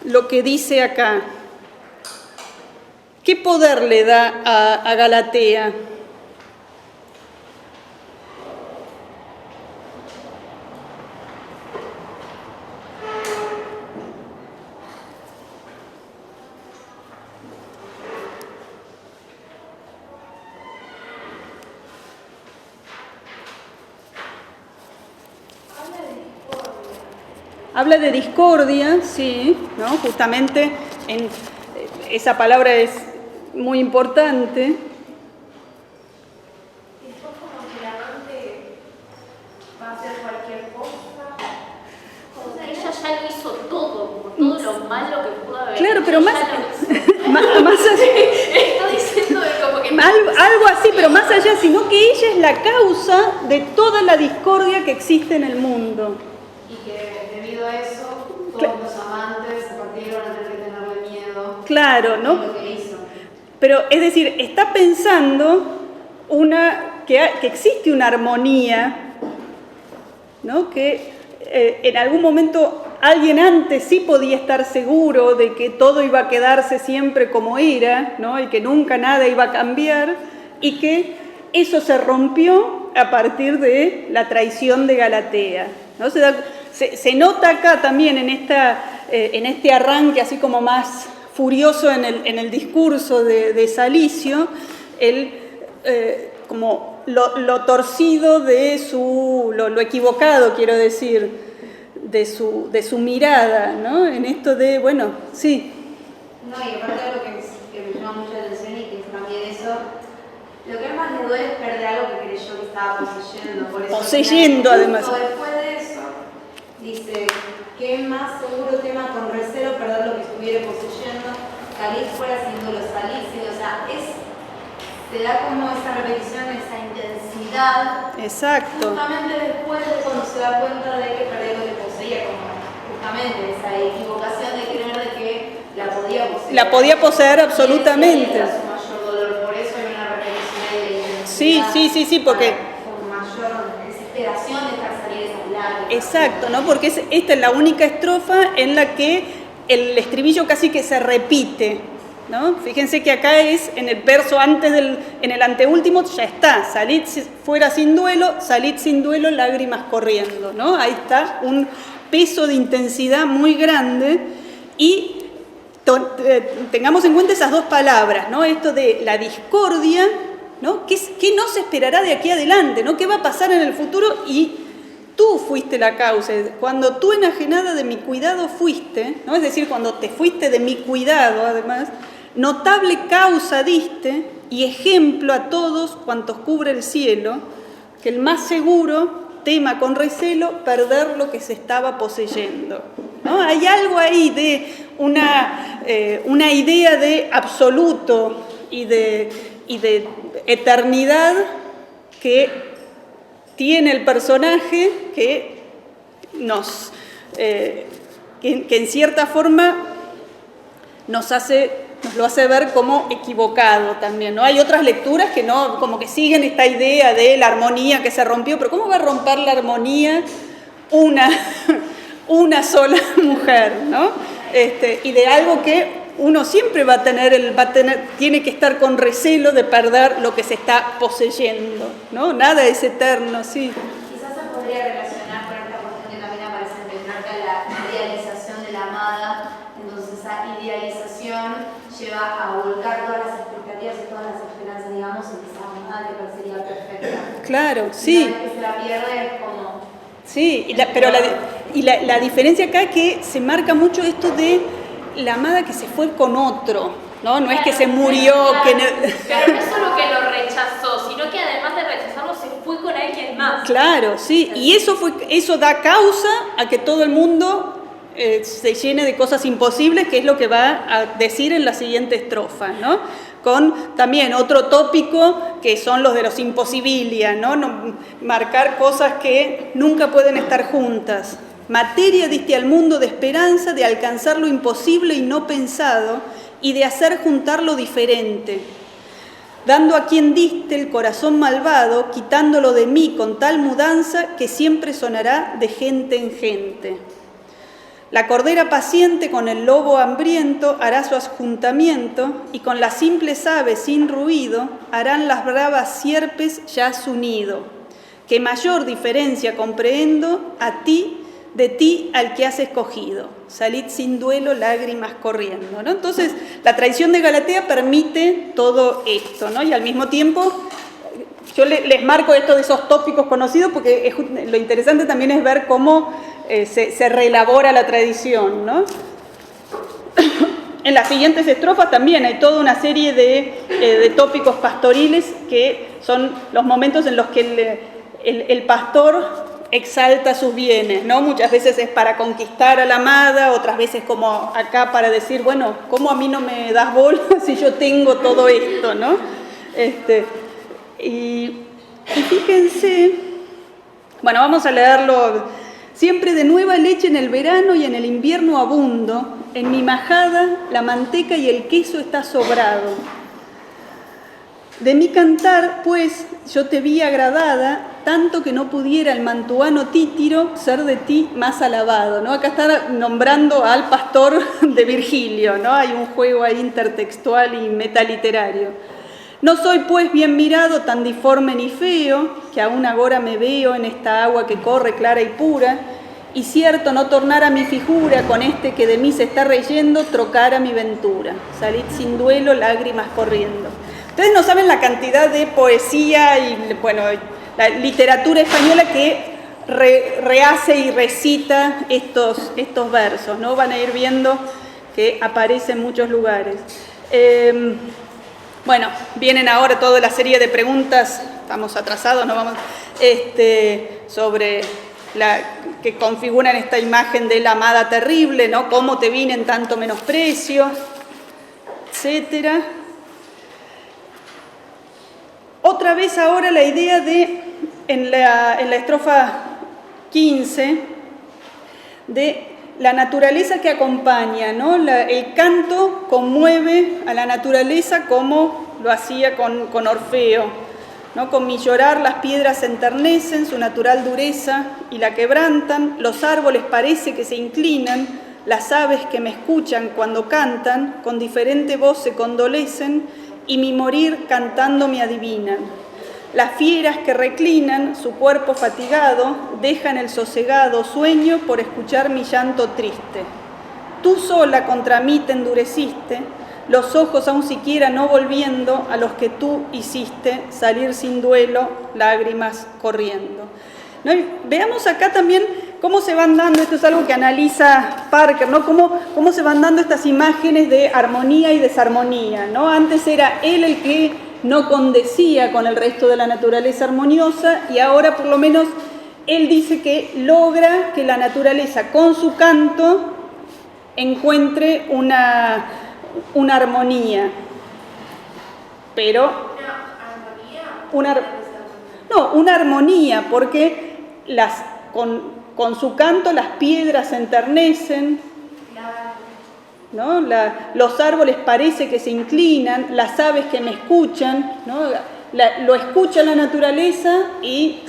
lo que dice acá? ¿Qué poder le da a Galatea? habla de discordia, sí, ¿no? Justamente esa palabra es muy importante. Ella ya lo hizo todo, como todo lo malo que pudo haber. Claro, pero más allá, está diciendo de como que algo así, pero más allá, sino que ella es la causa de toda la discordia que existe en el mundo. Y que debido a eso, todos los amantes a partir de ahora van a tener que tenerle miedo. Claro, ¿no? Lo que hizo. Pero es decir, está pensando que existe una armonía, ¿no? Que en algún momento alguien antes sí podía estar seguro de que todo iba a quedarse siempre como era, ¿no? Y que nunca nada iba a cambiar, y que eso se rompió a partir de la traición de Galatea, ¿no? Se nota acá también en este arranque así como más furioso en el discurso de Salicio, como lo torcido de lo equivocado, quiero decir, de su mirada, ¿no? En esto de, bueno, sí. No, y aparte de lo que me llama mucho la atención y que es también eso, lo que más le duele es perder algo que creyó que estaba poseyendo. Por eso Poseyendo, además. Después de eso, dice, ¿qué más seguro tema con recelo perder lo que estuviera poseyendo? Salir fuera sin duelo, salir sin duelo. O sea, te da como esa repetición, esa intensidad. Exacto. Justamente después de cuando se da cuenta de que perdió lo que poseía, como justamente esa equivocación de creer de que la podía poseer. La podía poseer absolutamente. Era su mayor dolor, por eso hay una repetición ahí de intensidad. Sí, porque... Con mayor desesperación de dejar salir esas lágrimas. Exacto, ¿no? Porque esta es la única estrofa en la que el estribillo casi que se repite, ¿no? Fíjense que acá es en el verso antes en el anteúltimo ya está, salid fuera sin duelo, salid sin duelo, lágrimas corriendo, ¿no? Ahí está un peso de intensidad muy grande, y tengamos en cuenta esas dos palabras, ¿no? Esto de la discordia, ¿no? ¿Qué no se esperará de aquí adelante, ¿no? ¿Qué va a pasar en el futuro? Y tú fuiste la causa. Cuando tú enajenada de mi cuidado fuiste, ¿no? Es decir, cuando te fuiste de mi cuidado, además, notable causa diste y ejemplo a todos cuantos cubre el cielo, que el más seguro tema con recelo perder lo que se estaba poseyendo, ¿no? Hay algo ahí de una idea de absoluto y de eternidad que tiene el personaje que que en cierta forma nos lo hace ver como equivocado también, ¿no? Hay otras lecturas que no, como que siguen esta idea de la armonía que se rompió, pero ¿cómo va a romper la armonía una sola mujer, ¿no? Y de algo que uno siempre tiene que estar con recelo de perder lo que se está poseyendo, ¿no? Nada es eterno, sí. Quizás se podría relacionar con esta cuestión que también aparece en Petrarca, la idealización de la amada. Entonces esa idealización lleva a volcar todas las expectativas y todas las esperanzas, digamos, en esa amada que parecería perfecta. Claro, sí. Una vez que se la pierde es como... Sí, pero la diferencia acá es que se marca mucho esto de la amada que se fue con otro, ¿no? No es que se murió, claro, que... Pero no es solo que lo rechazó, sino que además de rechazarlo se fue con alguien más. Claro, sí, y eso da causa a que todo el mundo se llene de cosas imposibles, que es lo que va a decir en la siguiente estrofa, ¿no? Con también otro tópico que son los de los imposibilia, ¿no? Marcar cosas que nunca pueden estar juntas. Materia diste al mundo de esperanza, de alcanzar lo imposible y no pensado, y de hacer juntar lo diferente. Dando a quien diste el corazón malvado, quitándolo de mí con tal mudanza que siempre sonará de gente en gente. La cordera paciente con el lobo hambriento hará su asjuntamiento, y con las simples aves sin ruido harán las bravas sierpes ya su nido. Que mayor diferencia comprehendo de ti al que has escogido. Salid sin duelo, lágrimas corriendo, ¿no? Entonces, la traición de Galatea permite todo esto, ¿no? Y al mismo tiempo, yo les marco esto de esos tópicos conocidos, porque lo interesante también es ver cómo se reelabora la tradición, ¿no? En las siguientes estrofas también hay toda una serie de tópicos pastoriles que son los momentos en los que el pastor exalta sus bienes, ¿no? Muchas veces es para conquistar a la amada, otras veces como acá para decir, bueno, ¿cómo a mí no me das bola si yo tengo todo esto, ¿no? Y fíjense, bueno, vamos a leerlo. Siempre de nueva leche en el verano y en el invierno abundo, en mi majada la manteca y el queso está sobrado. De mi cantar, pues, yo te vi agradada, tanto que no pudiera el mantuano Títiro ser de ti más alabado, ¿no? Acá está nombrando al pastor de Virgilio, ¿no? Hay un juego ahí intertextual y metaliterario. No soy, pues, bien mirado, tan diforme ni feo, que aún agora me veo en esta agua que corre clara y pura, y cierto no tornar a mi figura con este que de mí se está reyendo, trocar a mi ventura. Salid sin duelo, lágrimas corriendo. Ustedes no saben la cantidad de poesía y, bueno, la literatura española que rehace y recita estos versos, ¿no? Van a ir viendo que aparece en muchos lugares. Bueno, vienen ahora toda la serie de preguntas, estamos atrasados, no vamos, sobre que configuran esta imagen de la amada terrible, ¿no? Cómo te vine en tanto menosprecio, etcétera. Otra vez ahora la idea de, en la estrofa 15, de la naturaleza que acompaña, ¿no? El canto conmueve a la naturaleza como lo hacía con Orfeo, ¿no? Con mi llorar las piedras se enternecen, su natural dureza y la quebrantan, los árboles parece que se inclinan, las aves que me escuchan cuando cantan, con diferente voz se condolecen y mi morir cantando me adivinan. Las fieras que reclinan su cuerpo fatigado dejan el sosegado sueño por escuchar mi llanto triste. Tú sola contra mí te endureciste, los ojos aún siquiera no volviendo a los que tú hiciste salir sin duelo, lágrimas corriendo. ¿No? Veamos acá también cómo se van dando, esto es algo que analiza Parker, ¿no? Cómo se van dando estas imágenes de armonía y desarmonía, ¿no? Antes era él el que no condecía con el resto de la naturaleza armoniosa y ahora por lo menos él dice que logra que la naturaleza con su canto encuentre una armonía. Pero una armonía, porque con su canto las piedras se enternecen, ¿no? Los árboles parece que se inclinan, las aves que me escuchan, ¿no? Lo escucha la naturaleza y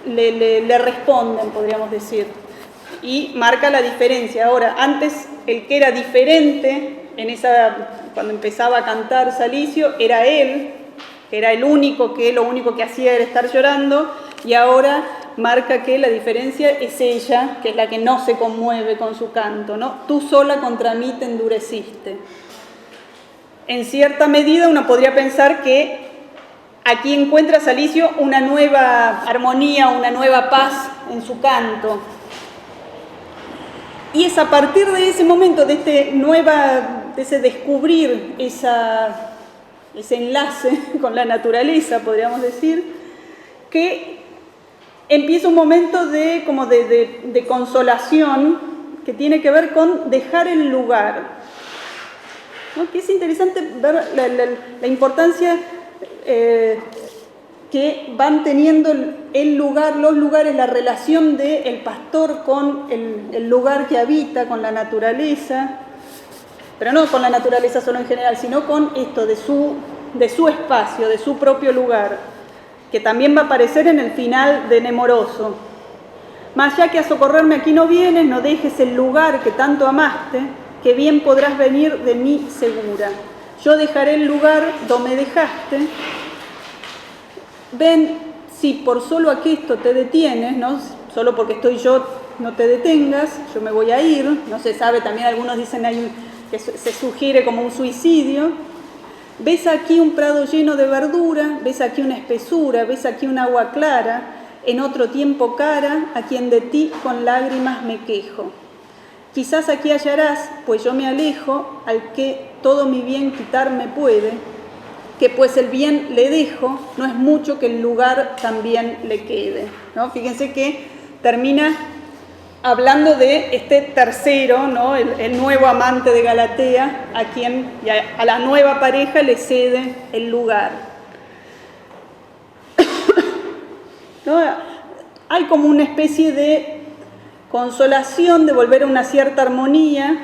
le responden, podríamos decir. Y marca la diferencia. Ahora, antes el que era diferente, cuando empezaba a cantar Salicio, era él, que era lo único que hacía era estar llorando, y ahora marca que la diferencia es ella, que es la que no se conmueve con su canto, ¿no? Tú sola contra mí te endureciste. En cierta medida uno podría pensar que aquí encuentra Salicio una nueva armonía, una nueva paz en su canto. Y es a partir de ese momento, de ese descubrir ese enlace con la naturaleza, podríamos decir, que empieza un momento de consolación que tiene que ver con dejar el lugar, ¿no? Que es interesante ver la importancia que van teniendo los lugares, la relación del pastor con el lugar que habita, con la naturaleza, pero no con la naturaleza solo en general, sino con esto de su espacio, de su propio lugar, que también va a aparecer en el final de Nemoroso. Mas ya que a socorrerme aquí no vienes, no dejes el lugar que tanto amaste, que bien podrás venir de mí segura. Yo dejaré el lugar donde me dejaste. Ven, si por solo aquesto te detienes, ¿no? Solo porque estoy yo, no te detengas, yo me voy a ir. No se sabe, también algunos dicen que se sugiere como un suicidio. Ves aquí un prado lleno de verdura, ves aquí una espesura, ves aquí un agua clara, en otro tiempo cara, a quien de ti con lágrimas me quejo. Quizás aquí hallarás, pues yo me alejo, al que todo mi bien quitarme puede, que pues el bien le dejo, no es mucho que el lugar también le quede, ¿no? Fíjense que termina hablando de este tercero, ¿no? El nuevo amante de Galatea, a quien a la nueva pareja le cede el lugar. ¿No? Hay como una especie de consolación, de volver a una cierta armonía,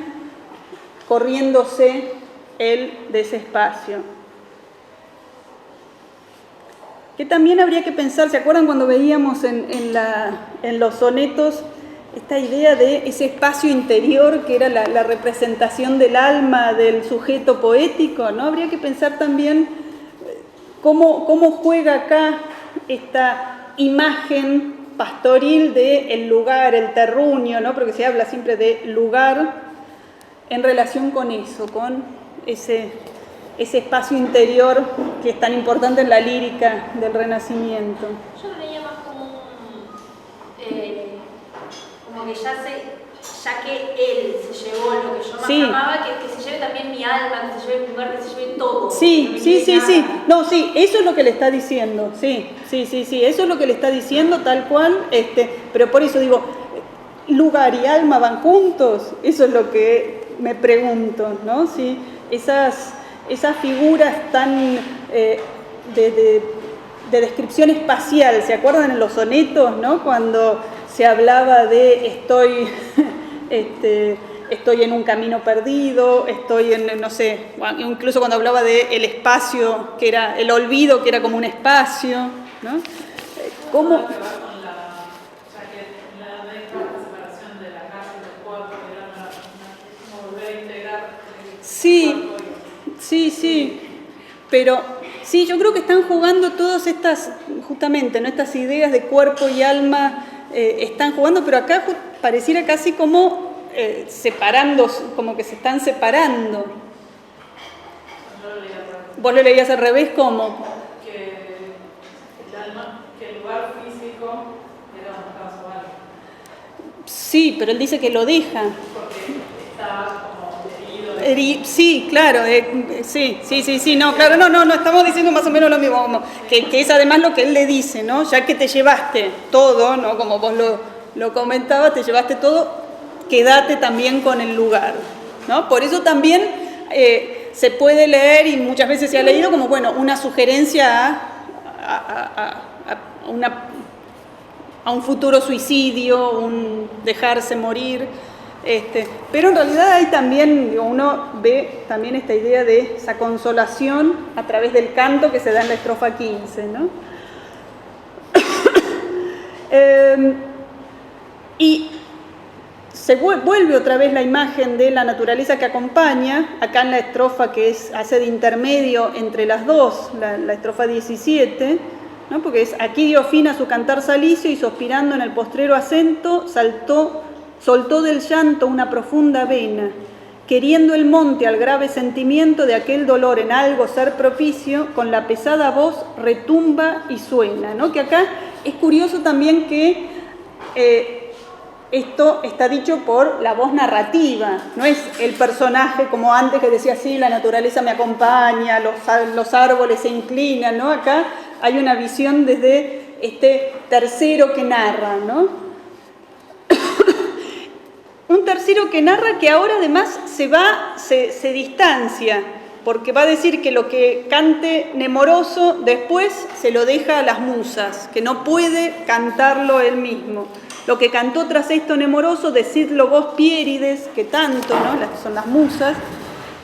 corriéndose él de ese espacio. Que también habría que pensar, ¿se acuerdan cuando veíamos en los sonetos esta idea de ese espacio interior que era la representación del alma del sujeto poético, ¿no? Habría que pensar también cómo juega acá esta imagen pastoril del lugar, el terruño, ¿no? Porque se habla siempre de lugar en relación con eso, con ese espacio interior que es tan importante en la lírica del Renacimiento. Yo lo veía más como que ya que él se llevó lo que yo más amaba, que se lleve también mi alma, que se lleve mi lugar, que se lleve todo. Sí. No, sí, eso es lo que le está diciendo. Sí, eso es lo que le está diciendo tal cual, pero por eso digo, lugar y alma van juntos, eso es lo que me pregunto, ¿no? Sí, esas figuras tan de descripción espacial, ¿se acuerdan en los sonetos, no? Cuando se hablaba de estoy en un camino perdido, estoy en, no sé, incluso cuando hablaba de el espacio, que era el olvido, que era como un espacio, ¿no? ¿Cómo? Sí, pero sí, yo creo que están jugando todas estas, justamente, ¿no? Estas ideas de cuerpo y alma están jugando, pero acá pareciera casi como separando, como que se están separando. ¿Vos lo leías al revés? ¿Cómo? Que el lugar físico era donde estaba su alma. Sí, pero él dice que lo deja. Porque estaba como herido. Sí, claro, sí, no, claro, no, estamos diciendo más o menos lo mismo, como que es además lo que él le dice, ¿no? Ya que te llevaste todo, ¿no? Como vos lo comentabas, te llevaste todo, quédate también con el lugar, ¿no? Por eso también se puede leer, y muchas veces se ha leído como, bueno, una sugerencia a un futuro suicidio, un dejarse morir. Pero en realidad hay también, uno ve también esta idea de esa consolación a través del canto que se da en la estrofa 15, ¿no? Y se vuelve otra vez la imagen de la naturaleza que acompaña, acá en la estrofa que hace de intermedio entre las dos, la estrofa 17, ¿no? Porque es: aquí dio fin a su cantar salicio y suspirando en el postrero acento, soltó del llanto una profunda vena, queriendo el monte al grave sentimiento de aquel dolor en algo ser propicio, con la pesada voz retumba y suena, ¿no? Que acá es curioso también que esto está dicho por la voz narrativa, no es el personaje como antes que decía, sí, la naturaleza me acompaña, los árboles se inclinan, ¿no? Acá hay una visión desde este tercero que narra, ¿no? Un tercero que narra que ahora además se distancia, porque va a decir que lo que cante Nemoroso después se lo deja a las musas, que no puede cantarlo él mismo. Lo que cantó tras esto Nemoroso, decidlo vos Piérides, que tanto, ¿no? Son las musas,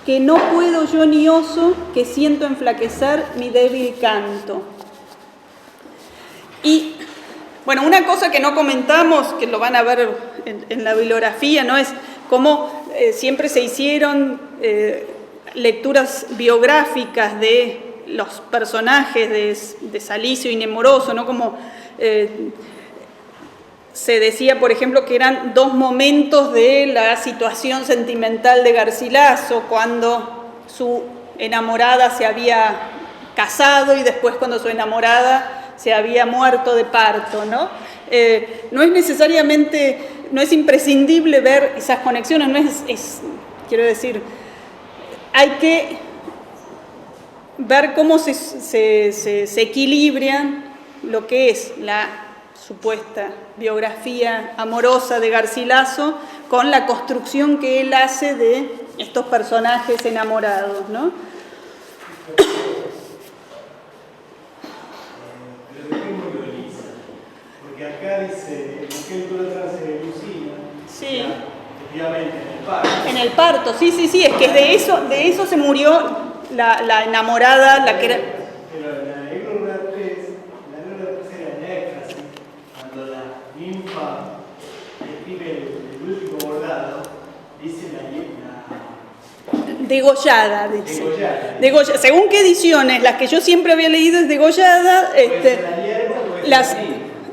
que no puedo yo ni oso, que siento enflaquecer mi débil canto. Y bueno, una cosa que no comentamos, que lo van a ver en la bibliografía, ¿no? Es cómo siempre se hicieron lecturas biográficas de los personajes de Salicio y Nemoroso, ¿no? Como se decía, por ejemplo, que eran dos momentos de la situación sentimental de Garcilaso, cuando su enamorada se había casado y después cuando su enamorada se había muerto de parto, ¿no? No es necesariamente, no es imprescindible ver esas conexiones, no quiero decir, hay que ver cómo se equilibran lo que es la supuesta biografía amorosa de Garcilaso con la construcción que él hace de estos personajes enamorados, ¿no? Pero tengo que Elisa, porque acá dice, ¿por qué tú la traes de Lucina? Sí. Efectivamente, en el parto. En el parto, sí, es que de eso se murió la enamorada, la que era... Pero la negrura 3 era en éxtasis, cuando la ninfa escribe el último bordado, dice degollada, dice. Degollada. Según qué ediciones, las que yo siempre había leído es degollada,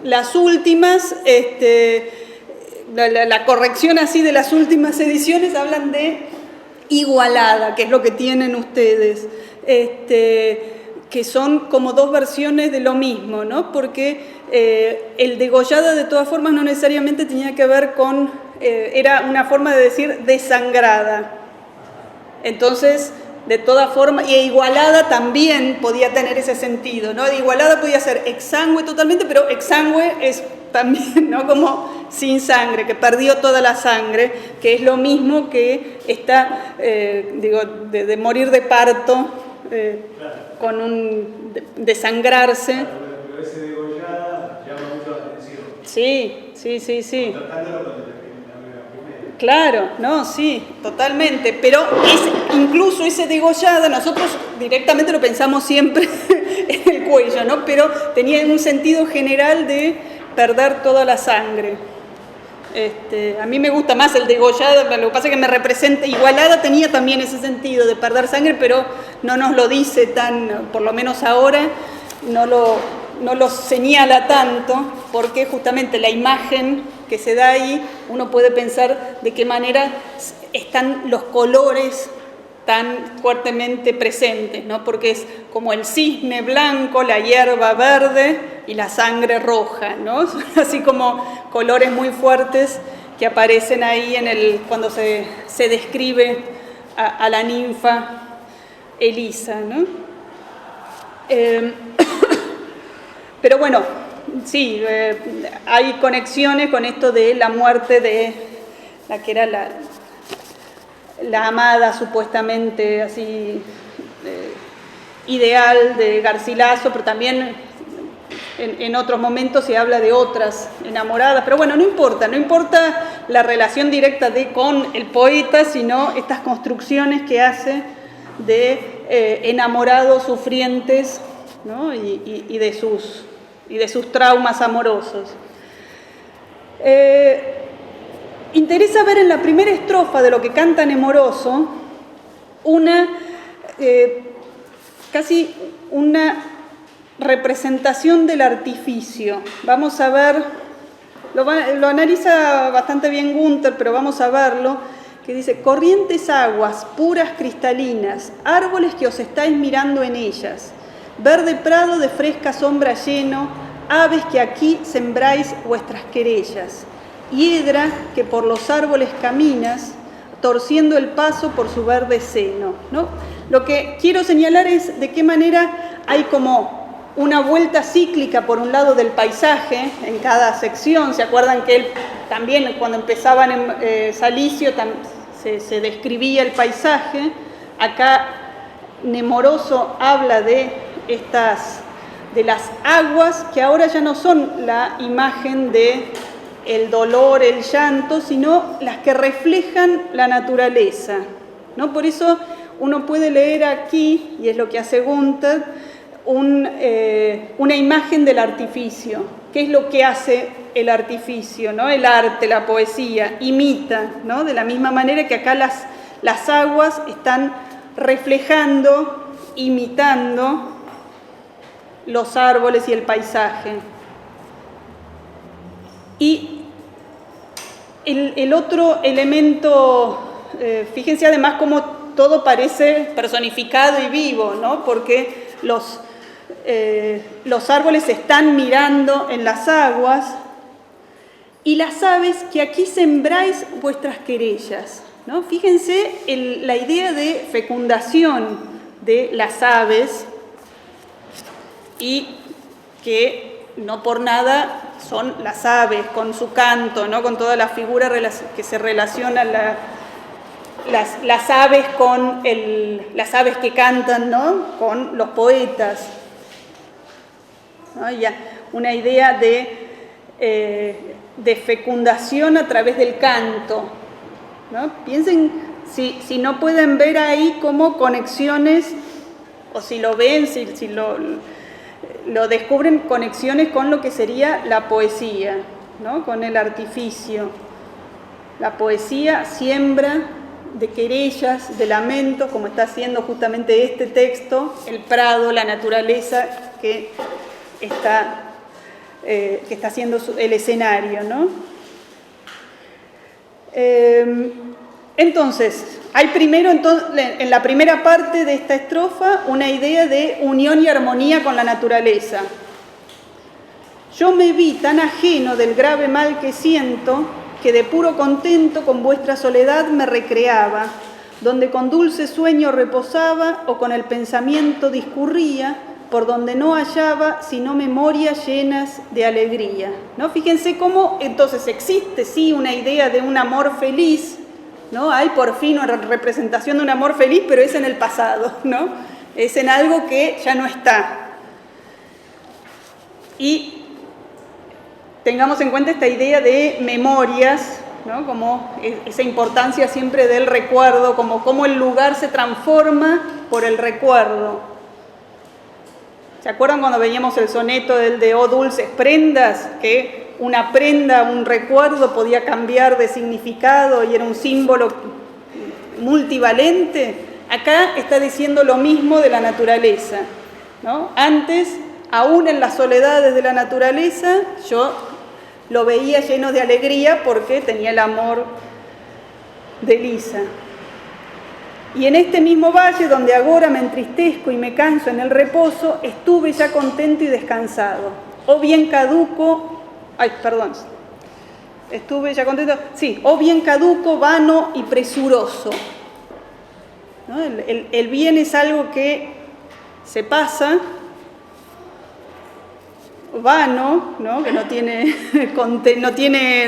las últimas, la corrección así de las últimas ediciones hablan de igualada, que es lo que tienen ustedes, que son como dos versiones de lo mismo, ¿no? Porque el degollada de todas formas no necesariamente tenía que ver con, era una forma de decir desangrada. Entonces, de todas formas, y igualada también podía tener ese sentido, ¿no? Igualada podía ser exangüe totalmente, pero exangüe es también, ¿no? Como sin sangre, que perdió toda la sangre, que es lo mismo que está, de morir de parto, con un desangrarse. Claro, pero ese degollada llama mucho la atención. Sí. Tratándolo con la primera. Claro, no, sí, totalmente. Pero incluso ese degollada, nosotros directamente lo pensamos siempre en el cuello, ¿no? Pero tenía un sentido general de perder toda la sangre. A mí me gusta más el degollada, lo que pasa es que me representa, igualada tenía también ese sentido de perder sangre, pero no nos lo dice tan, por lo menos ahora, no lo señala tanto, porque justamente la imagen que se da ahí, uno puede pensar de qué manera están los colores tan fuertemente presentes, ¿no? Porque es como el cisne blanco, la hierba verde y la sangre roja, ¿no? Son así como colores muy fuertes que aparecen ahí cuando se describe a la ninfa Elisa, ¿no? Pero bueno, sí, hay conexiones con esto de la muerte de la que era la amada supuestamente así ideal de Garcilaso, pero también en otros momentos se habla de otras enamoradas, pero bueno, no importa la relación directa con el poeta, sino estas construcciones que hace de enamorados sufrientes, ¿no? y de sus traumas amorosos. Interesa ver en la primera estrofa de lo que canta Nemoroso casi una representación del artificio. Vamos a ver, lo analiza bastante bien Günther, pero vamos a verlo, que dice: corrientes aguas, puras cristalinas, árboles que os estáis mirando en ellas, verde prado de fresca sombra lleno, aves que aquí sembráis vuestras querellas, hiedra que por los árboles caminas, torciendo el paso por su verde seno, ¿no? Lo que quiero señalar es de qué manera hay como una vuelta cíclica por un lado del paisaje en cada sección. ¿Se acuerdan que él también cuando empezaban en Salicio se describía el paisaje? Acá Nemoroso habla de las aguas que ahora ya no son la imagen de el dolor, el llanto, sino las que reflejan la naturaleza, ¿no? Por eso uno puede leer aquí, y es lo que hace Günther, una imagen del artificio. ¿Qué es lo que hace el artificio, ¿no? El arte, la poesía, imita, ¿no? De la misma manera que acá las aguas están reflejando, imitando los árboles y el paisaje. Y el otro elemento, fíjense además cómo todo parece personificado y vivo, ¿no? Porque los árboles están mirando en las aguas, y las aves que aquí sembráis vuestras querellas, ¿no? Fíjense la idea de fecundación de las aves, y que no por nada son las aves con su canto, ¿no? Con toda la figura que se relaciona las aves con las aves que cantan, ¿no? Con los poetas, ¿no? Ya una idea de fecundación a través del canto, ¿no? Piensen si no pueden ver ahí como conexiones, o si lo ven, si lo descubren, conexiones con lo que sería la poesía, ¿no? Con el artificio. La poesía siembra de querellas, de lamentos, como está haciendo justamente este texto, el prado, la naturaleza que está haciendo el escenario, ¿no? Entonces, hay primero, en la primera parte de esta estrofa, una idea de unión y armonía con la naturaleza. Yo me vi tan ajeno del grave mal que siento, que de puro contento con vuestra soledad me recreaba, donde con dulce sueño reposaba o con el pensamiento discurría, por donde no hallaba sino memorias llenas de alegría, ¿no? Fíjense cómo entonces existe, sí, una idea de un amor feliz, ¿no? Hay por fin una representación de un amor feliz, pero es en el pasado, ¿no? Es en algo que ya no está. Y tengamos en cuenta esta idea de memorias, ¿no? Como esa importancia siempre del recuerdo, como cómo el lugar se transforma por el recuerdo. ¿Se acuerdan cuando veíamos el soneto del de "Oh dulces prendas"? Que una prenda, un recuerdo podía cambiar de significado y era un símbolo multivalente. Acá está diciendo lo mismo de la naturaleza, ¿no? Antes, aún en las soledades de la naturaleza, yo lo veía lleno de alegría porque tenía el amor de Lisa. Y en este mismo valle, donde agora me entristezco y me canso en el reposo, estuve ya contento y descansado. O bien caduco, estuve ya contento, sí, o bien caduco, vano y presuroso, ¿no? El bien es algo que se pasa, vano, ¿no? Que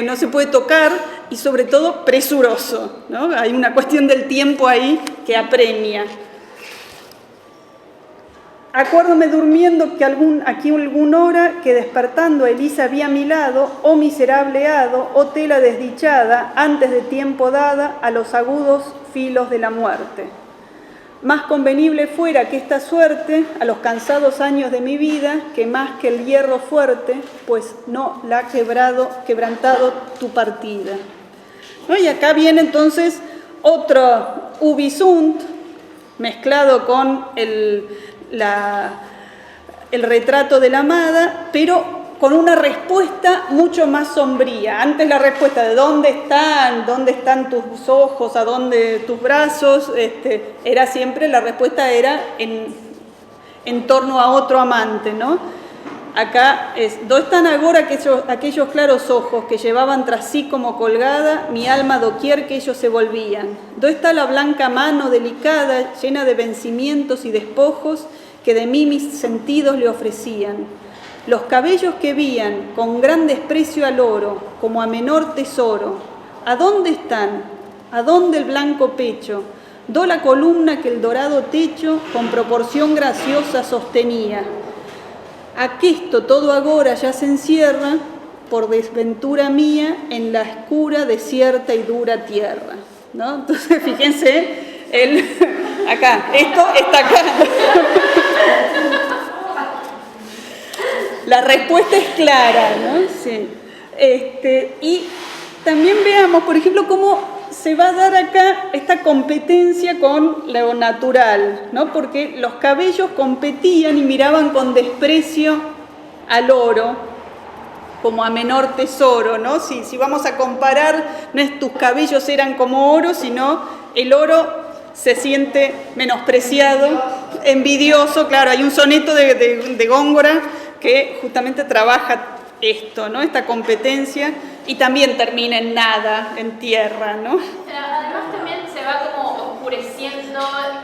no se puede tocar, y sobre todo presuroso, ¿no? Hay una cuestión del tiempo ahí que apremia. Acuérdome durmiendo que alguna hora que despertando a Elisa vi a mi lado, oh miserable hado, oh tela desdichada, antes de tiempo dada a los agudos filos de la muerte. Más convenible fuera que esta suerte a los cansados años de mi vida, que más que el hierro fuerte, pues no la ha quebrantado tu partida, ¿no? Y acá viene entonces otro ubisunt mezclado con el retrato de la amada, pero con una respuesta mucho más sombría. Antes la respuesta de ¿dónde están tus ojos? ¿A dónde tus brazos? Era siempre, la respuesta era en torno a otro amante, ¿no? Acá es, ¿dónde están ahora aquellos claros ojos que llevaban tras sí como colgada mi alma doquier que ellos se volvían? ¿Dónde está la blanca mano delicada, llena de vencimientos y despojos que de mí mis sentidos le ofrecían? Los cabellos que vían con gran desprecio al oro, como a menor tesoro, ¿a dónde están? ¿A dónde el blanco pecho? Do la columna que el dorado techo con proporción graciosa sostenía. Aquesto todo agora ya se encierra, por desventura mía, en la escura, desierta y dura tierra, ¿no? Entonces, fíjense, acá, esto está acá. La respuesta es clara, ¿no? Sí. Y también veamos, por ejemplo, cómo se va a dar acá esta competencia con lo natural, ¿no? Porque los cabellos competían y miraban con desprecio al oro como a menor tesoro, ¿no? Si vamos a comparar, no es tus cabellos eran como oro, sino el oro se siente menospreciado, envidioso. Claro, hay un soneto de Góngora que justamente trabaja esto, ¿no? Esta competencia, y también termina en nada, en tierra, ¿no? Pero además también se va como oscureciendo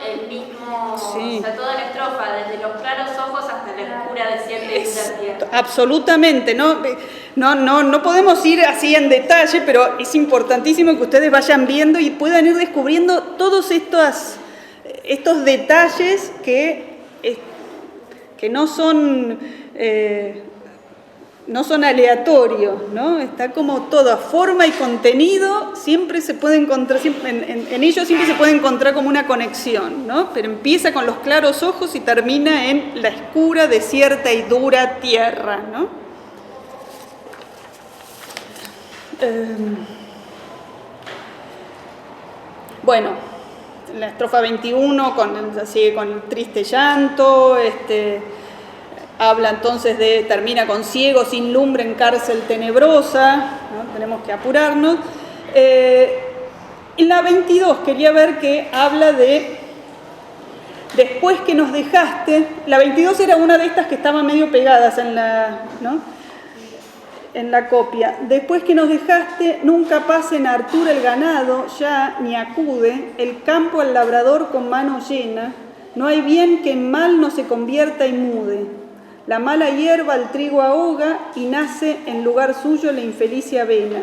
el mismo, Sí. o sea, toda la estrofa, desde los claros ojos hasta la oscura desierta y dura tierra. Absolutamente, no podemos ir así en detalle, pero es importantísimo que ustedes vayan viendo y puedan ir descubriendo todos estos detalles que no son aleatorios, ¿no? Está como toda forma y contenido, siempre se puede encontrar, en ellos siempre se puede encontrar como una conexión, ¿no? Pero empieza con los claros ojos y termina en la oscura, desierta y dura tierra, ¿no? Bueno, la estrofa 21 sigue con el triste llanto, habla entonces termina con ciego sin lumbre en cárcel tenebrosa, ¿no? Tenemos que apurarnos. En la 22 quería ver que habla de después que nos dejaste. La 22 era una de estas que estaban medio pegadas ¿no? En la copia. Después que nos dejaste, nunca pasen a Arturo el ganado, ya ni acude, el campo al labrador con mano llena, no hay bien que en mal no se convierta y mude. La mala hierba al trigo ahoga y nace en lugar suyo la infeliz avena.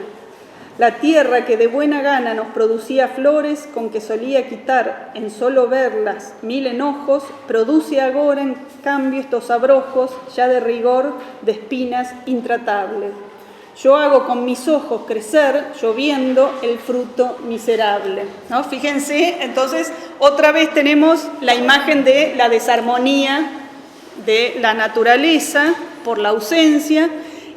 La tierra que de buena gana nos producía flores, con que solía quitar en solo verlas 1000 enojos, produce agora en cambio estos abrojos, ya de rigor, de espinas intratables. Yo hago con mis ojos crecer, lloviendo, el fruto miserable, ¿no? Fíjense, entonces, otra vez tenemos la imagen de la desarmonía de la naturaleza por la ausencia,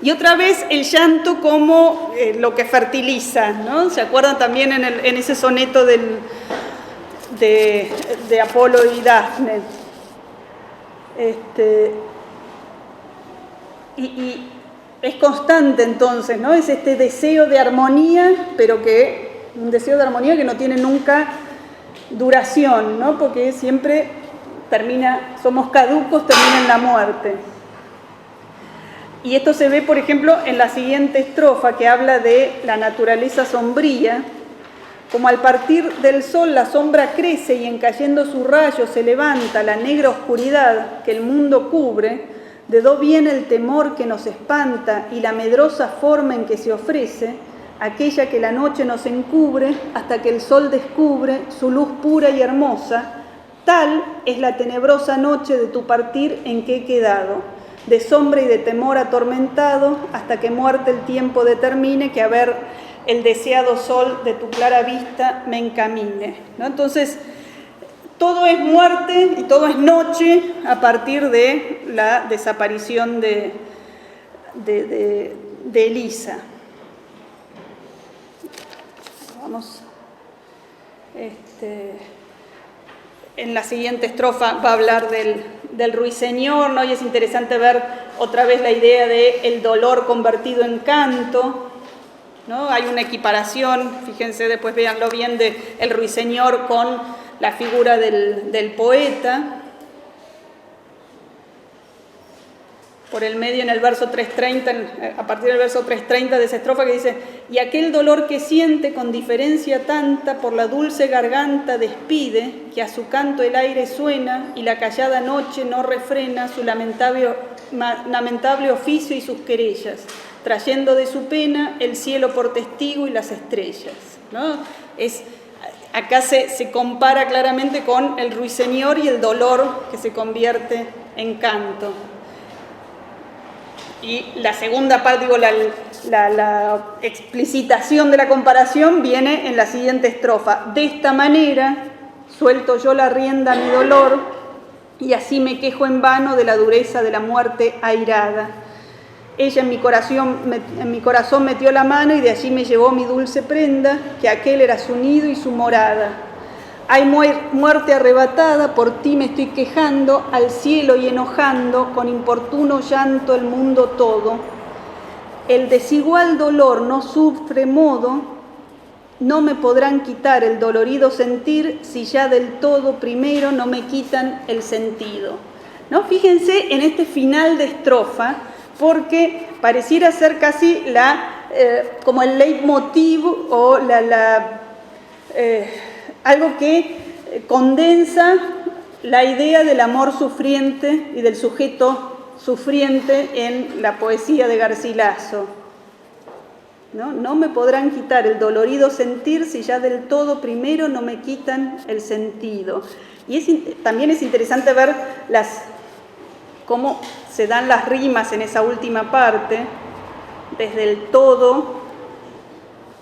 y otra vez el llanto como lo que fertiliza, ¿no? ¿Se acuerdan también en ese soneto de Apolo y Dafne? Y es constante entonces, ¿no? Es este deseo de armonía, pero un deseo de armonía que no tiene nunca duración, ¿no? Porque siempre somos caducos, termina en la muerte. Y esto se ve, por ejemplo, en la siguiente estrofa que habla de la naturaleza sombría, como al partir del sol la sombra crece y en cayendo su rayo se levanta la negra oscuridad que el mundo cubre, de do viene el temor que nos espanta y la medrosa forma en que se ofrece, aquella que la noche nos encubre hasta que el sol descubre su luz pura y hermosa. Tal es la tenebrosa noche de tu partir en que he quedado, de sombra y de temor atormentado, hasta que muerte el tiempo determine que a ver el deseado sol de tu clara vista me encamine, ¿no? Entonces, todo es muerte y todo es noche a partir de la desaparición de Elisa. Vamos. En la siguiente estrofa va a hablar del ruiseñor, ¿no? Y es interesante ver otra vez la idea de el dolor convertido en canto, ¿no? Hay una equiparación, fíjense, después véanlo bien, de el ruiseñor con la figura del poeta. Por el medio en el verso 330, a partir del verso 330 de esa estrofa que dice: y aquel dolor que siente con diferencia tanta por la dulce garganta despide, que a su canto el aire suena y la callada noche no refrena su lamentable oficio y sus querellas, trayendo de su pena el cielo por testigo y las estrellas, ¿no? Acá se compara claramente con el ruiseñor y el dolor que se convierte en canto. Y la segunda parte, la explicitación de la comparación viene en la siguiente estrofa. De esta manera suelto yo la rienda a mi dolor y así me quejo en vano de la dureza de la muerte airada. Ella en mi corazón metió la mano y de allí me llevó mi dulce prenda, que aquel era su nido y su morada. Hay muerte arrebatada, por ti me estoy quejando, al cielo y enojando, con importuno llanto el mundo todo. El desigual dolor no sufre modo, no me podrán quitar el dolorido sentir si ya del todo primero no me quitan el sentido. ¿No? Fíjense en este final de estrofa, porque pareciera ser casi como el leitmotiv o algo que condensa la idea del amor sufriente y del sujeto sufriente en la poesía de Garcilaso. No me podrán quitar el dolorido sentir si ya del todo primero no me quitan el sentido. Y también es interesante ver cómo se dan las rimas en esa última parte, desde el todo,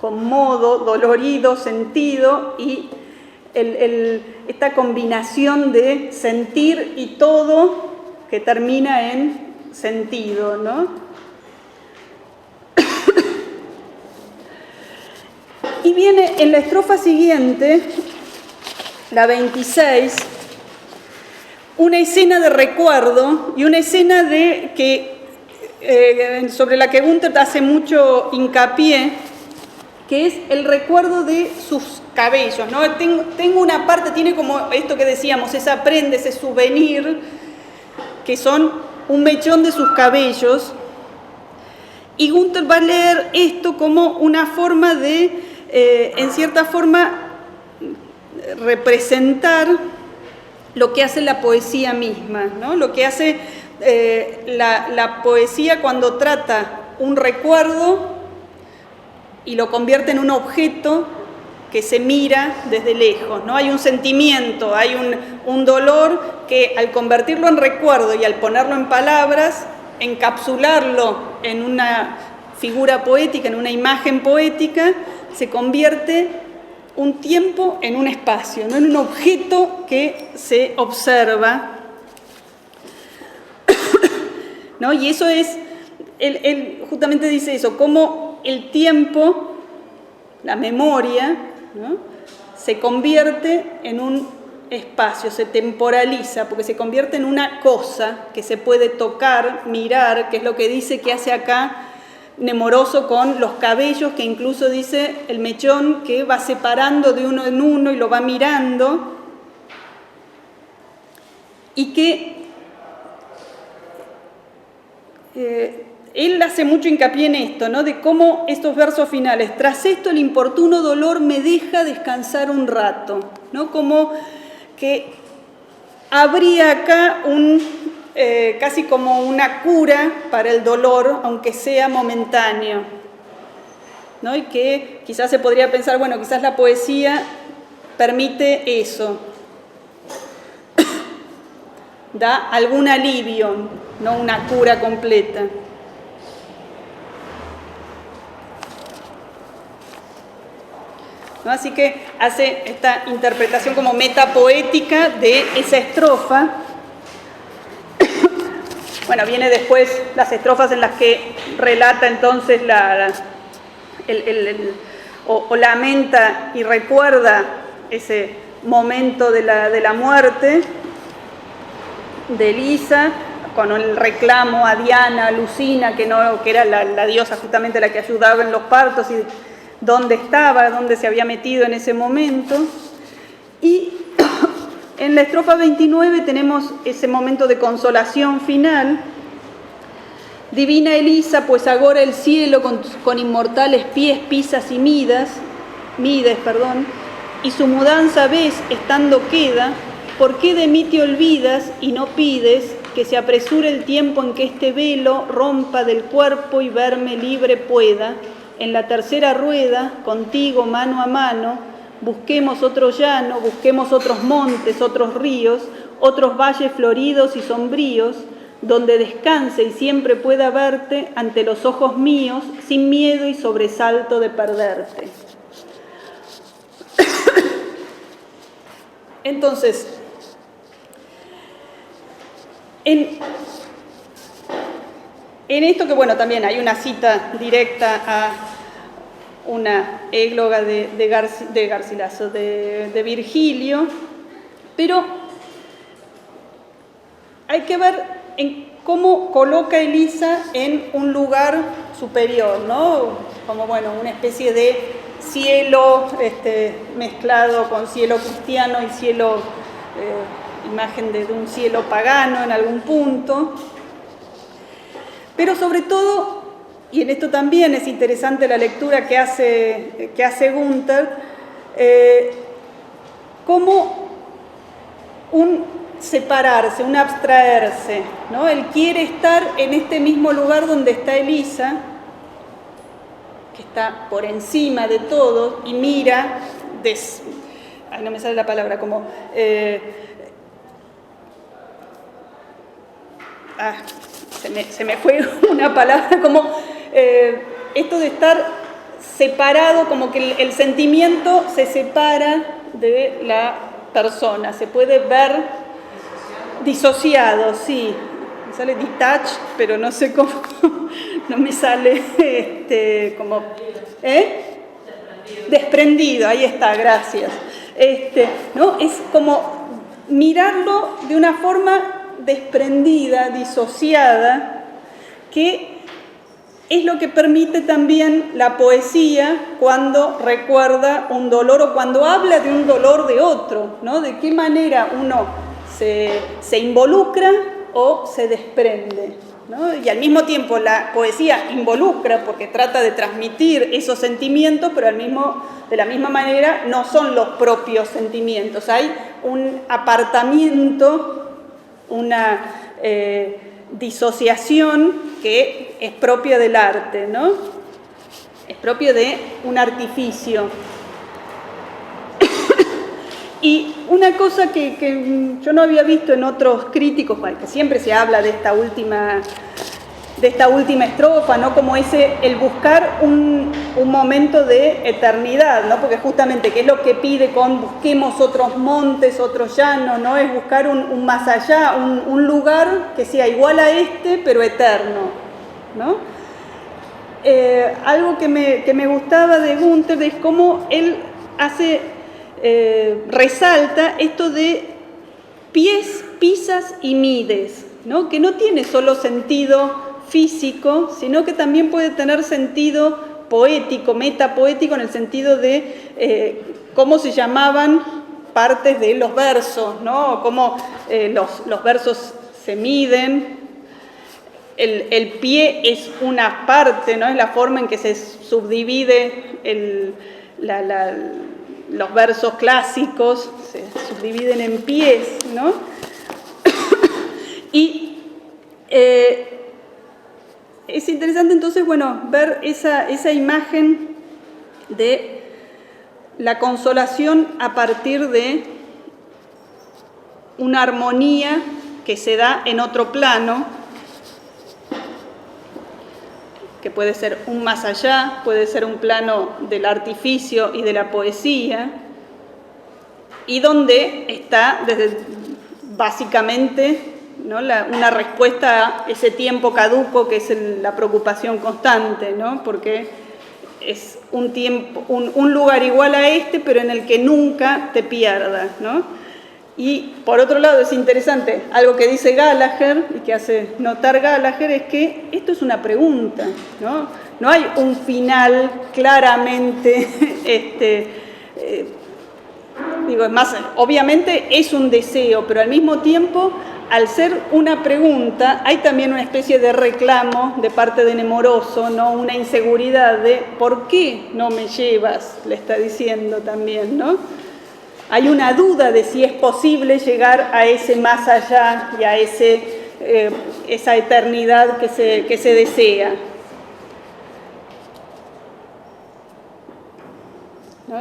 con modo, dolorido, sentido, y esta combinación de sentir y todo que termina en sentido, ¿no? Y viene en la estrofa siguiente, la 26, una escena de recuerdo y una escena sobre la que Günther hace mucho hincapié, que es el recuerdo de sus cabellos, ¿no? Tengo una parte, tiene como esto que decíamos, esa prenda, ese souvenir, que son un mechón de sus cabellos, y Günther va a leer esto como una forma de, en cierta forma, representar lo que hace la poesía misma, ¿no? Lo que hace la poesía cuando trata un recuerdo y lo convierte en un objeto que se mira desde lejos, ¿no? Hay un sentimiento, hay un dolor que al convertirlo en recuerdo y al ponerlo en palabras, encapsularlo en una figura poética, en una imagen poética, se convierte un tiempo en un espacio, ¿no? En un objeto que se observa, ¿no? Y eso es, él justamente dice eso, cómo el tiempo, la memoria, ¿no? Se convierte en un espacio, se temporaliza, porque se convierte en una cosa que se puede tocar, mirar, que es lo que dice que hace acá Nemoroso con los cabellos, que incluso dice el mechón que va separando de uno en uno y lo va mirando, y que él hace mucho hincapié en esto, ¿no? De cómo estos versos finales, tras esto el importuno dolor me deja descansar un rato, ¿no? Como que habría acá casi como una cura para el dolor, aunque sea momentáneo, ¿no? Y que quizás se podría pensar, bueno, quizás la poesía permite eso, da algún alivio, no una cura completa. ¿No? Así que hace esta interpretación como metapoética de esa estrofa. Bueno, viene después las estrofas en las que relata entonces o lamenta y recuerda ese momento de la muerte de Elisa, con el reclamo a Diana, a Lucina, que era la diosa justamente la que ayudaba en los partos, y dónde estaba, dónde se había metido en ese momento. Y en la estrofa 29 tenemos ese momento de consolación final. Divina Elisa, pues agora el cielo con inmortales pies pisas y mides, y su mudanza ves estando queda, ¿por qué de mí te olvidas y no pides que se apresure el tiempo en que este velo rompa del cuerpo y verme libre pueda? En la tercera rueda, contigo mano a mano, busquemos otro llano, busquemos otros montes, otros ríos, otros valles floridos y sombríos, donde descanse y siempre pueda verte ante los ojos míos, sin miedo y sobresalto de perderte. Entonces, en esto que, bueno, también hay una cita directa a una égloga de Garcilaso, de Virgilio, pero hay que ver en cómo coloca a Elisa en un lugar superior, ¿no? Como, bueno, una especie de cielo mezclado con cielo cristiano y cielo, imagen de un cielo pagano en algún punto. Pero sobre todo, y en esto también es interesante la lectura que hace Günther, como un separarse, un abstraerse, ¿no? Él quiere estar en este mismo lugar donde está Elisa, que está por encima de todo, y mira, no me sale la palabra, como... se me fue una palabra, como esto de estar separado, como que el sentimiento se separa de la persona, se puede ver disociado, sí, me sale detached, pero no sé cómo, no me sale como, desprendido, ahí está, gracias. ¿No? Es como mirarlo de una forma desprendida, disociada, que es lo que permite también la poesía cuando recuerda un dolor o cuando habla de un dolor de otro, ¿no? De qué manera uno se involucra o se desprende, ¿no? Y al mismo tiempo la poesía involucra porque trata de transmitir esos sentimientos, pero de la misma manera no son los propios sentimientos. Hay un apartamiento, una disociación que es propia del arte, ¿no? Es propio de un artificio. Y una cosa que yo no había visto en otros críticos, que siempre se habla de esta última estrofa, ¿no? Como el buscar un momento de eternidad, ¿no? Porque justamente, ¿qué es lo que pide con busquemos otros montes, otros llanos, ¿no? Es buscar un más allá, un lugar que sea igual a pero eterno, ¿no? Algo que me gustaba de Günther es cómo él resalta esto de pisas y mides, ¿no? Que no tiene solo sentido físico, sino que también puede tener sentido poético, metapoético, en el sentido de cómo se llamaban partes de los versos, ¿no? Cómo los versos se miden. El pie es una parte, ¿no? Es la forma en que se subdivide los versos clásicos, se subdividen en pies, ¿no? Y es interesante entonces, ver esa imagen de la consolación a partir de una armonía que se da en otro plano, que puede ser un más allá, puede ser un plano del artificio y de la poesía, y donde está básicamente, ¿no? Una respuesta a ese tiempo caduco que es la preocupación constante, ¿no? Porque es un lugar igual a pero en el que nunca te pierdas, ¿no? Y por otro lado es interesante, algo que dice Gallagher y que hace notar Gallagher es que esto es una pregunta, ¿no? No hay un final claramente, es más, obviamente es un deseo, pero al mismo tiempo, al ser una pregunta, hay también una especie de reclamo de parte del amoroso, ¿no? Una inseguridad de ¿por qué no me llevas? Le está diciendo también, ¿no? Hay una duda de si es posible llegar a ese más allá y a esa eternidad que se desea. ¿No?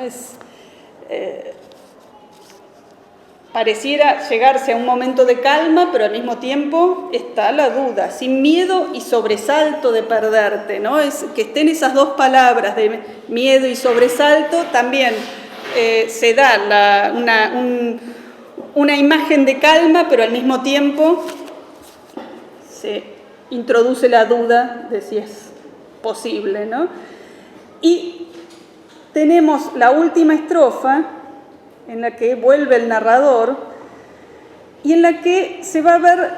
Pareciera llegarse a un momento de calma, pero al mismo tiempo está la duda, sin miedo y sobresalto de perderte, ¿no? Que estén esas dos palabras de miedo y sobresalto también. Se da una imagen de calma, pero al mismo tiempo se introduce la duda de si es posible, ¿no? Y tenemos la última estrofa en la que vuelve el narrador y en la que se va a ver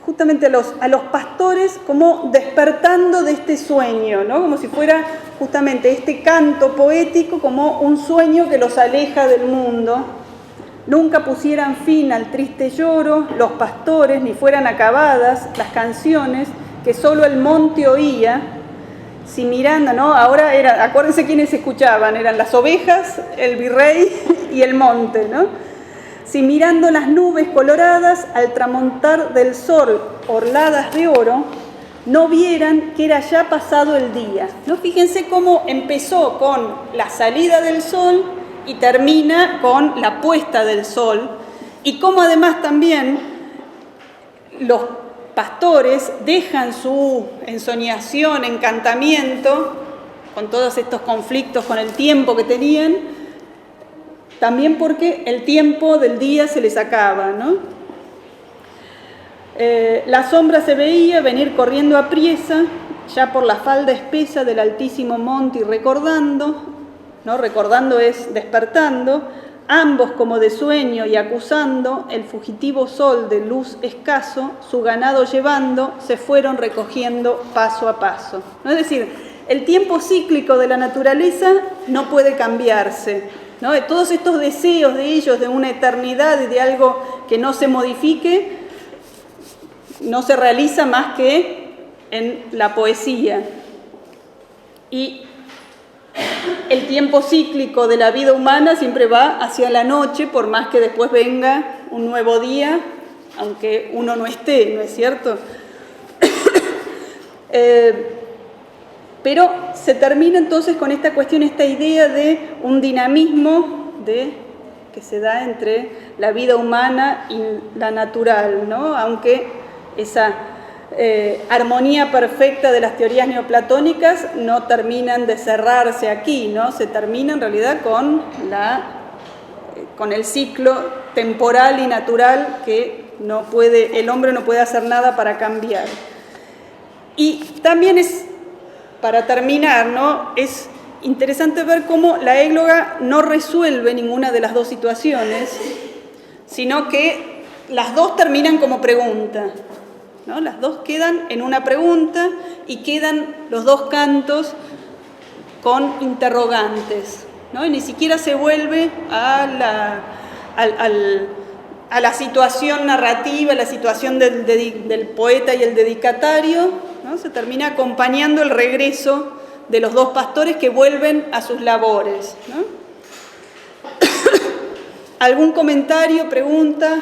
justamente a los pastores como despertando de este sueño, ¿no? Como si fuera justamente este canto poético como un sueño que los aleja del mundo. Nunca pusieran fin al triste lloro los pastores, ni fueran acabadas las canciones que solo el monte oía. Si mirando, ¿no? Ahora acuérdense quiénes escuchaban, eran las ovejas, el virrey y el monte, ¿no? Si mirando las nubes coloradas al tramontar del sol, orladas de oro, no vieran que era ya pasado el día, ¿no? Fíjense cómo empezó con la salida del sol y termina con la puesta del sol, y cómo además también los pastores dejan su ensoñación, encantamiento, con todos estos conflictos con el tiempo que tenían, también porque el tiempo del día se les acaba, ¿no? La sombra se veía venir corriendo apriesa, ya por la falda espesa del altísimo monte, y recordando, ¿no? Recordando es despertando, ambos como de sueño y acusando el fugitivo sol de luz escaso, su ganado llevando, se fueron recogiendo paso a paso, ¿no? Es decir, el tiempo cíclico de la naturaleza no puede cambiarse, ¿no? De todos estos deseos de ellos de una eternidad y de algo que no se modifique, no se realiza más que en la poesía. Y el tiempo cíclico de la vida humana siempre va hacia la noche, por más que después venga un nuevo día, aunque uno no esté, ¿no es cierto? Pero se termina entonces con esta cuestión, esta idea de un dinamismo que se da entre la vida humana y la natural, ¿no? Aunque esa armonía perfecta de las teorías neoplatónicas no terminan de cerrarse aquí, ¿no? Se termina en realidad con el ciclo temporal y natural que el hombre no puede hacer nada para cambiar. Y también para terminar, ¿no? Es interesante ver cómo la égloga no resuelve ninguna de las dos situaciones, sino que las dos terminan como pregunta, ¿no? Las dos quedan en una pregunta y quedan los dos cantos con interrogantes, ¿no? Y ni siquiera se vuelve a la situación narrativa, a la situación del poeta y el dedicatario, ¿no? Se termina acompañando el regreso de los dos pastores que vuelven a sus labores, ¿no? ¿Algún comentario, pregunta?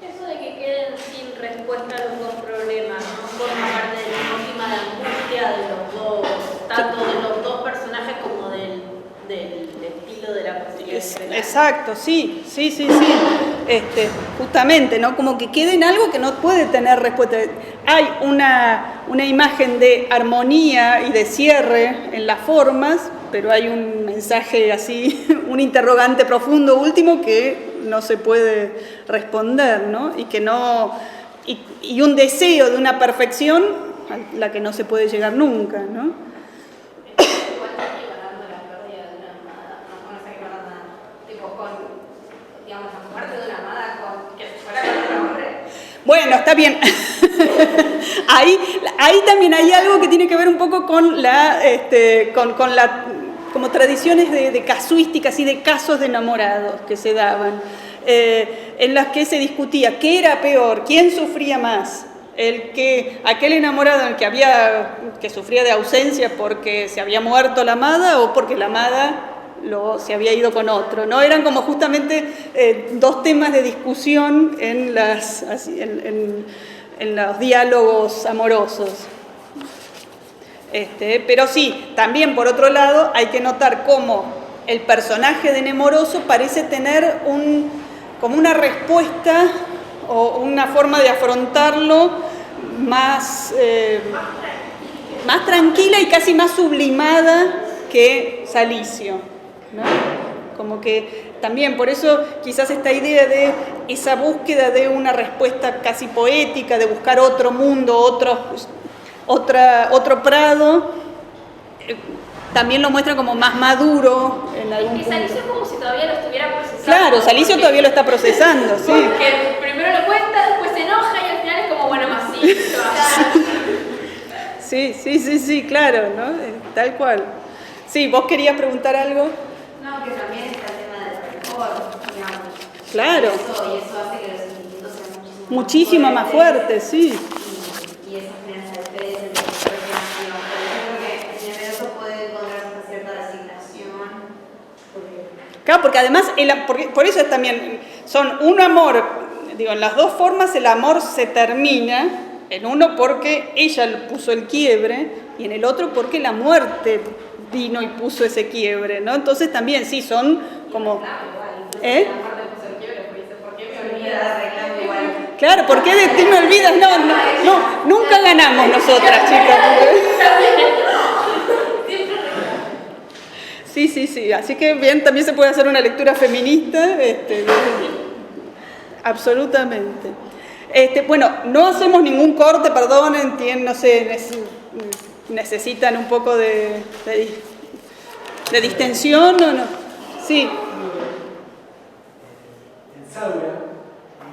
Eso de que queden sin respuesta los dos problemas, ¿no? Forma parte de la última angustia de los dos, tanto de los dos personajes como del estilo de la poesía. Exacto, sí. Justamente, ¿no? Como que quede en algo que no puede tener respuesta. Hay una imagen de armonía y de cierre en las formas, pero hay un mensaje así, un interrogante profundo último que no se puede responder, ¿no? Y un deseo de una perfección a la que no se puede llegar nunca, ¿no? Bueno, está bien. Ahí también hay algo que tiene que ver un poco con como tradiciones de casuísticas y de casos de enamorados que se daban, en las que se discutía qué era peor, quién sufría más, aquel enamorado en el que sufría de ausencia porque se había muerto la amada o porque la amada se había ido con otro, ¿no? Eran como justamente dos temas de discusión en los diálogos amorosos. Pero sí, también por otro lado hay que notar cómo el personaje de Nemoroso parece tener como una respuesta o una forma de afrontarlo más tranquila y casi más sublimada que Salicio, ¿no? Como que también por eso quizás esta idea de esa búsqueda de una respuesta casi poética, de buscar otro mundo, otro prado, también lo muestra como más maduro en algún punto. Salicio es como si todavía lo estuviera procesando. Claro, Salicio todavía lo está procesando, sí. Porque primero lo cuenta, después se enoja y al final Sí, claro, ¿no? Tal cual. Sí, ¿vos querías preguntar algo? No, que también está el tema del rencor, digamos. Claro. Y eso hace que los sentimientos sean Muchísimo más fuertes, sí. Y eso genera esa diferencia entre las personas, digamos. Pero yo creo que en el medio puede encontrar una cierta resignación. Claro, porque además, por eso es también, son un amor, digo, en las dos formas el amor se termina, en uno porque ella le puso el quiebre y en el otro porque la muerte vino y puso ese quiebre, ¿no? Entonces también sí, son como... ¿Eh? Claro, ¿por qué de ti me olvidas? No, nunca ganamos nosotras, chicas. Sí, así que bien, también se puede hacer una lectura feminista, absolutamente. Bueno, no hacemos ningún corte, perdonen, no sé, necesitan un poco de distensión o no. Sí. En Saura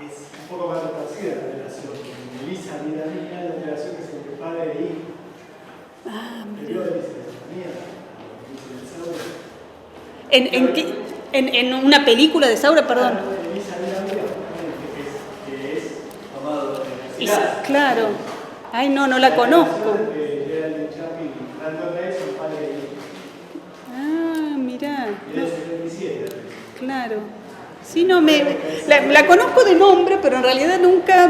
es un poco más retorcida la relación. En Elisa, vida mía, la relación que es entre padre e hijo. Pero Elisa En una película de Saura, perdón. Elisa, vida mía, que es tomado de la Claro. Ay, no la conozco. Ah, mirá. Claro. Sí, no, la conozco de nombre, pero en realidad nunca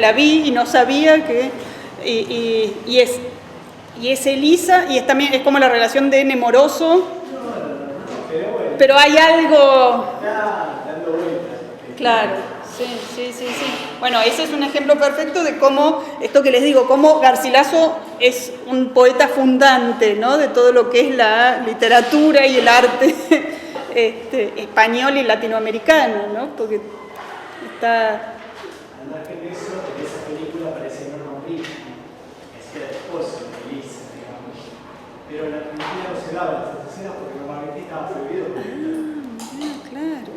la vi y no sabía que... Y es Elisa, y también es como la relación de Nemoroso, pero hay algo... Claro, sí. Bueno, ese es un ejemplo perfecto de cómo, esto que les digo, cómo Garcilaso es un poeta fundante, ¿no? De todo lo que es la literatura y el arte español y latinoamericano, ¿no? Porque está... Además que en esa película aparece Norman Reedus, que hacía de esposo de Elisa, digamos. Pero en la Argentina no se daban esas escenas porque normalmente estaba prohibido. Claro.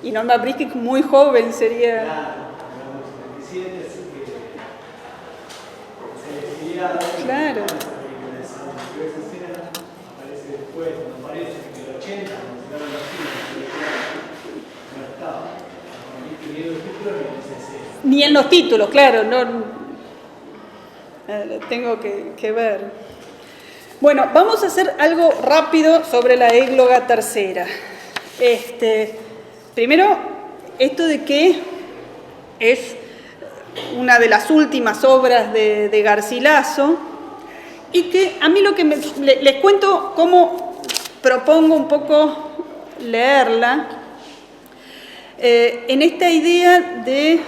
Y Norma Brisky muy joven sería... Claro, digamos, 77, así que se decidiera... Claro. Pero esa escena aparece después, cuando aparece en el 80, cuando se daban los filmes, no estaba. Ni en los títulos ni en esa escena. Ni en los títulos, claro, no... tengo que ver. Bueno, vamos a hacer algo rápido sobre la égloga tercera. Primero, esto de que es una de las últimas obras de Garcilaso y que a mí lo que les cuento cómo propongo un poco leerla en esta idea de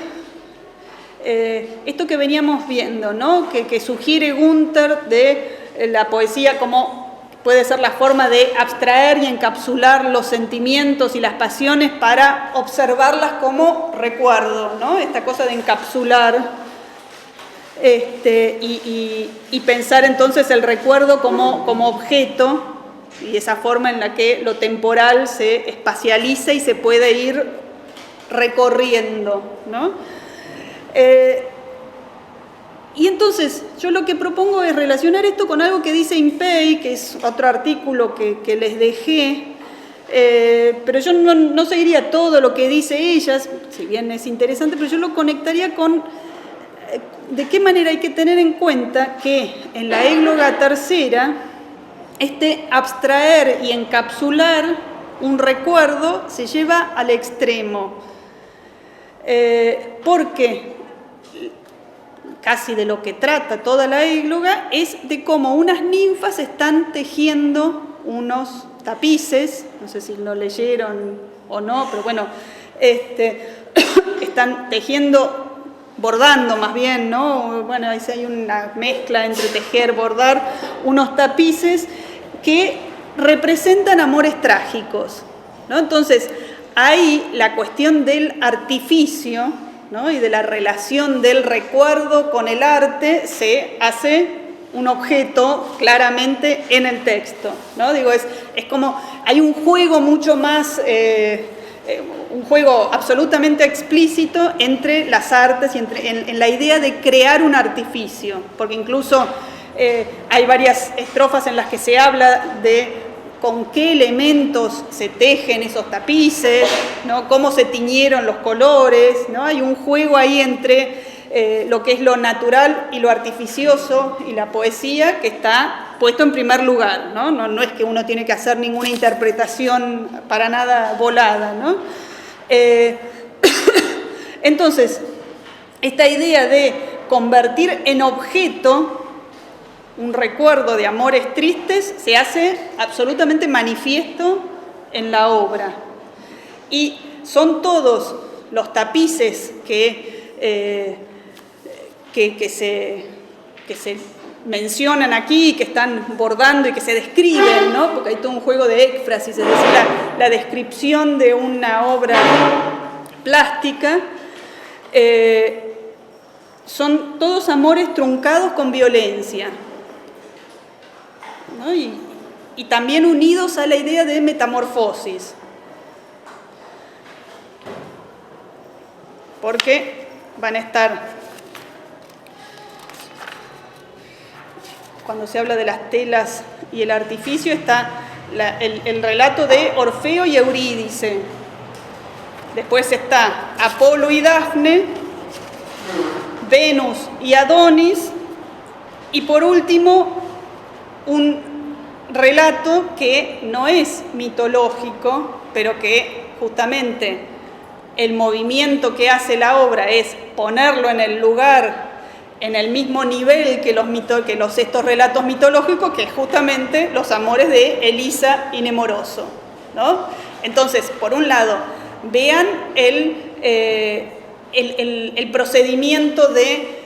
esto que veníamos viendo, ¿no? que sugiere Günther de la poesía como puede ser la forma de abstraer y encapsular los sentimientos y las pasiones para observarlas como recuerdo, ¿no? Esta cosa de encapsular y pensar entonces el recuerdo como objeto y esa forma en la que lo temporal se espacializa y se puede ir recorriendo, ¿no? Y entonces, yo lo que propongo es relacionar esto con algo que dice Impey, que es otro artículo que les dejé, pero yo no seguiría todo lo que dice ella, si bien es interesante, pero yo lo conectaría con de qué manera hay que tener en cuenta que en la égloga tercera, abstraer y encapsular un recuerdo se lleva al extremo. Porque casi de lo que trata toda la égloga es de cómo unas ninfas están tejiendo unos tapices, no sé si lo leyeron o no, pero bueno, están tejiendo, bordando más bien, ¿no? Bueno, ahí hay una mezcla entre tejer, bordar, unos tapices que representan amores trágicos, ¿no? Entonces, ahí la cuestión del artificio, ¿no? Y de la relación del recuerdo con el arte se hace un objeto claramente en el texto, ¿no? Digo, es como, hay un juego mucho más, un juego absolutamente explícito entre las artes y en la idea de crear un artificio, porque incluso Hay varias estrofas en las que se habla de con qué elementos se tejen esos tapices, ¿no? Cómo se tiñeron los colores, ¿no? Hay un juego ahí entre lo que es lo natural y lo artificioso y la poesía que está puesto en primer lugar, ¿no? No es que uno tiene que hacer ninguna interpretación para nada volada, ¿no? Entonces, esta idea de convertir en objeto un recuerdo de amores tristes se hace absolutamente manifiesto en la obra. Y son todos los tapices que se mencionan aquí, que están bordando y que se describen, ¿no? Porque hay todo un juego de éfrasis, es decir, la descripción de una obra plástica. Son todos amores truncados con violencia, ¿no? Y también unidos a la idea de metamorfosis. Porque van a estar, cuando se habla de las telas y el artificio, está el relato de Orfeo y Eurídice. Después está Apolo y Dafne, Venus y Adonis, y por último un relato que no es mitológico, pero que justamente el movimiento que hace la obra es ponerlo en el lugar, en el mismo nivel que estos relatos mitológicos, que es justamente los amores de Elisa y Nemoroso, ¿no? Entonces, por un lado, vean el procedimiento de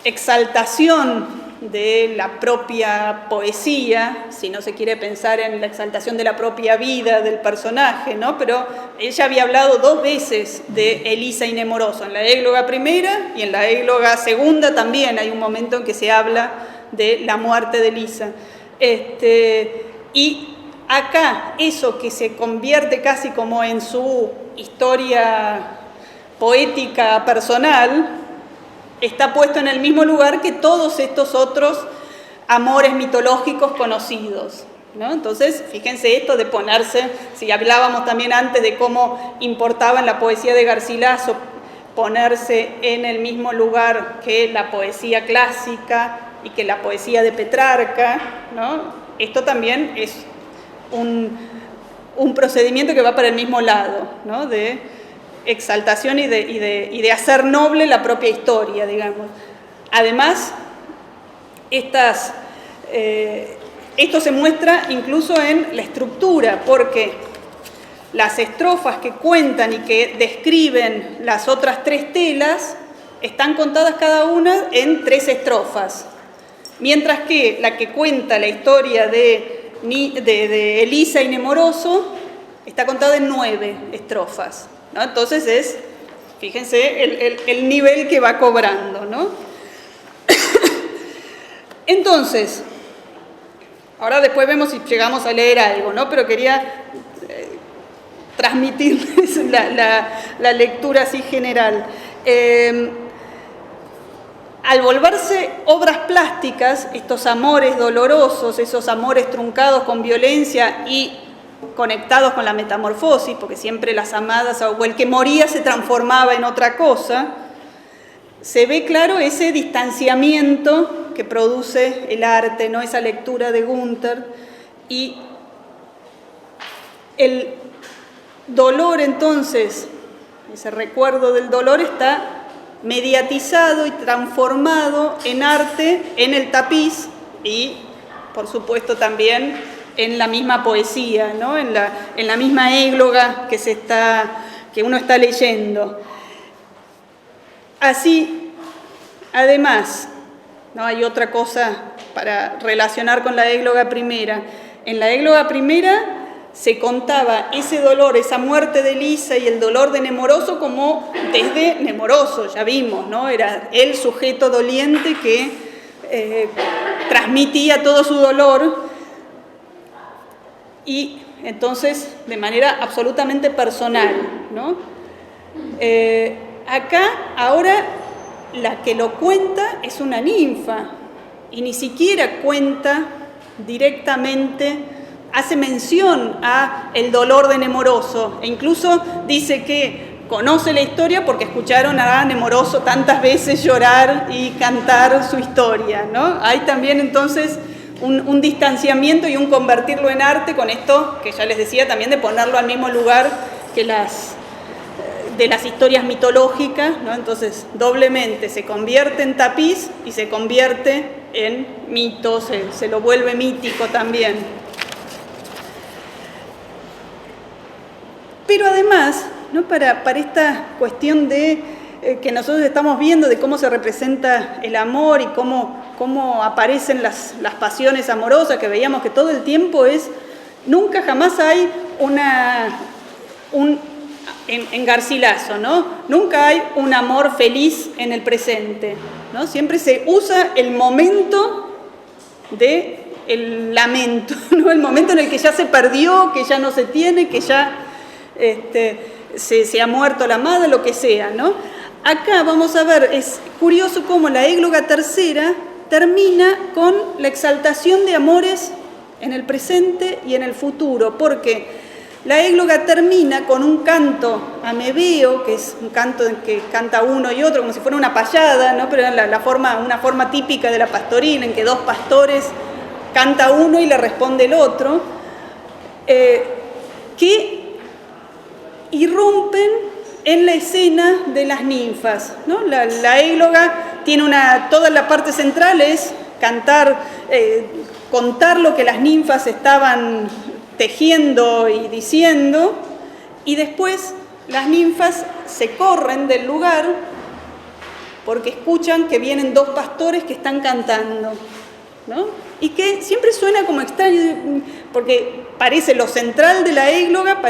exaltación de la propia poesía, si no se quiere pensar en la exaltación de la propia vida del personaje, ¿no? Pero ella había hablado 2 veces de Elisa y Nemoroso, en la égloga primera y en la égloga segunda también hay un momento en que se habla de la muerte de Elisa. Y acá eso que se convierte casi como en su historia poética personal, está puesto en el mismo lugar que todos estos otros amores mitológicos conocidos, ¿no? Entonces, fíjense esto de ponerse, si hablábamos también antes de cómo importaba en la poesía de Garcilaso ponerse en el mismo lugar que la poesía clásica y que la poesía de Petrarca, ¿no? Esto también es un procedimiento que va para el mismo lado, ¿no? De exaltación y de hacer noble la propia historia, digamos. Además, esto se muestra incluso en la estructura, porque las estrofas que cuentan y que describen las otras 3 telas están contadas cada una en 3 estrofas, mientras que la que cuenta la historia de Elisa y Nemoroso está contada en 9 estrofas, ¿no? Entonces fíjense el nivel que va cobrando, ¿no? Entonces, ahora después vemos si llegamos a leer algo, ¿no? Pero quería transmitirles la lectura así general. Al volverse obras plásticas, estos amores dolorosos, esos amores truncados con violencia y conectados con la metamorfosis, porque siempre las amadas o el que moría se transformaba en otra cosa, se ve claro ese distanciamiento que produce el arte, ¿no? Esa lectura de Günther, y el dolor entonces, ese recuerdo del dolor está mediatizado y transformado en arte en el tapiz y, por supuesto, también en la misma poesía, ¿no? en la misma égloga que uno está leyendo. Así, además, ¿no? Hay otra cosa para relacionar con la égloga primera. En la égloga primera se contaba ese dolor, esa muerte de Elisa y el dolor de Nemoroso como desde Nemoroso, ya vimos, ¿no? Era el sujeto doliente que transmitía todo su dolor. Y entonces de manera absolutamente personal, ¿no? Acá ahora la que lo cuenta es una ninfa y ni siquiera cuenta directamente, hace mención a el dolor de Nemoroso e incluso dice que conoce la historia porque escucharon a Nemoroso tantas veces llorar y cantar su historia, ¿no? Hay también entonces un distanciamiento y un convertirlo en arte con esto que ya les decía también de ponerlo al mismo lugar que de las historias mitológicas, ¿no? Entonces doblemente se convierte en tapiz y se convierte en mito, se lo vuelve mítico también. Pero además, ¿no? Para esta cuestión de que nosotros estamos viendo de cómo se representa el amor y cómo aparecen las pasiones amorosas, que veíamos que todo el tiempo nunca jamás hay en Garcilaso, ¿no? Nunca hay un amor feliz en el presente, ¿no? Siempre se usa el momento del lamento, ¿no? El momento en el que ya se perdió, que ya no se tiene, que ya se ha muerto la madre, lo que sea, ¿no? Acá vamos a ver, es curioso cómo la égloga tercera termina con la exaltación de amores en el presente y en el futuro, porque la égloga termina con un canto amebeo, que es un canto en que canta uno y otro, como si fuera una payada, ¿no? Pero era una forma típica de la pastoril, en que dos pastores canta uno y le responde el otro, que irrumpen en la escena de las ninfas, ¿no? La égloga tiene toda la parte central es contar lo que las ninfas estaban tejiendo y diciendo, y después las ninfas se corren del lugar porque escuchan que vienen dos pastores que están cantando, ¿no? Y que siempre suena como extraño, porque parece lo central de la égloga,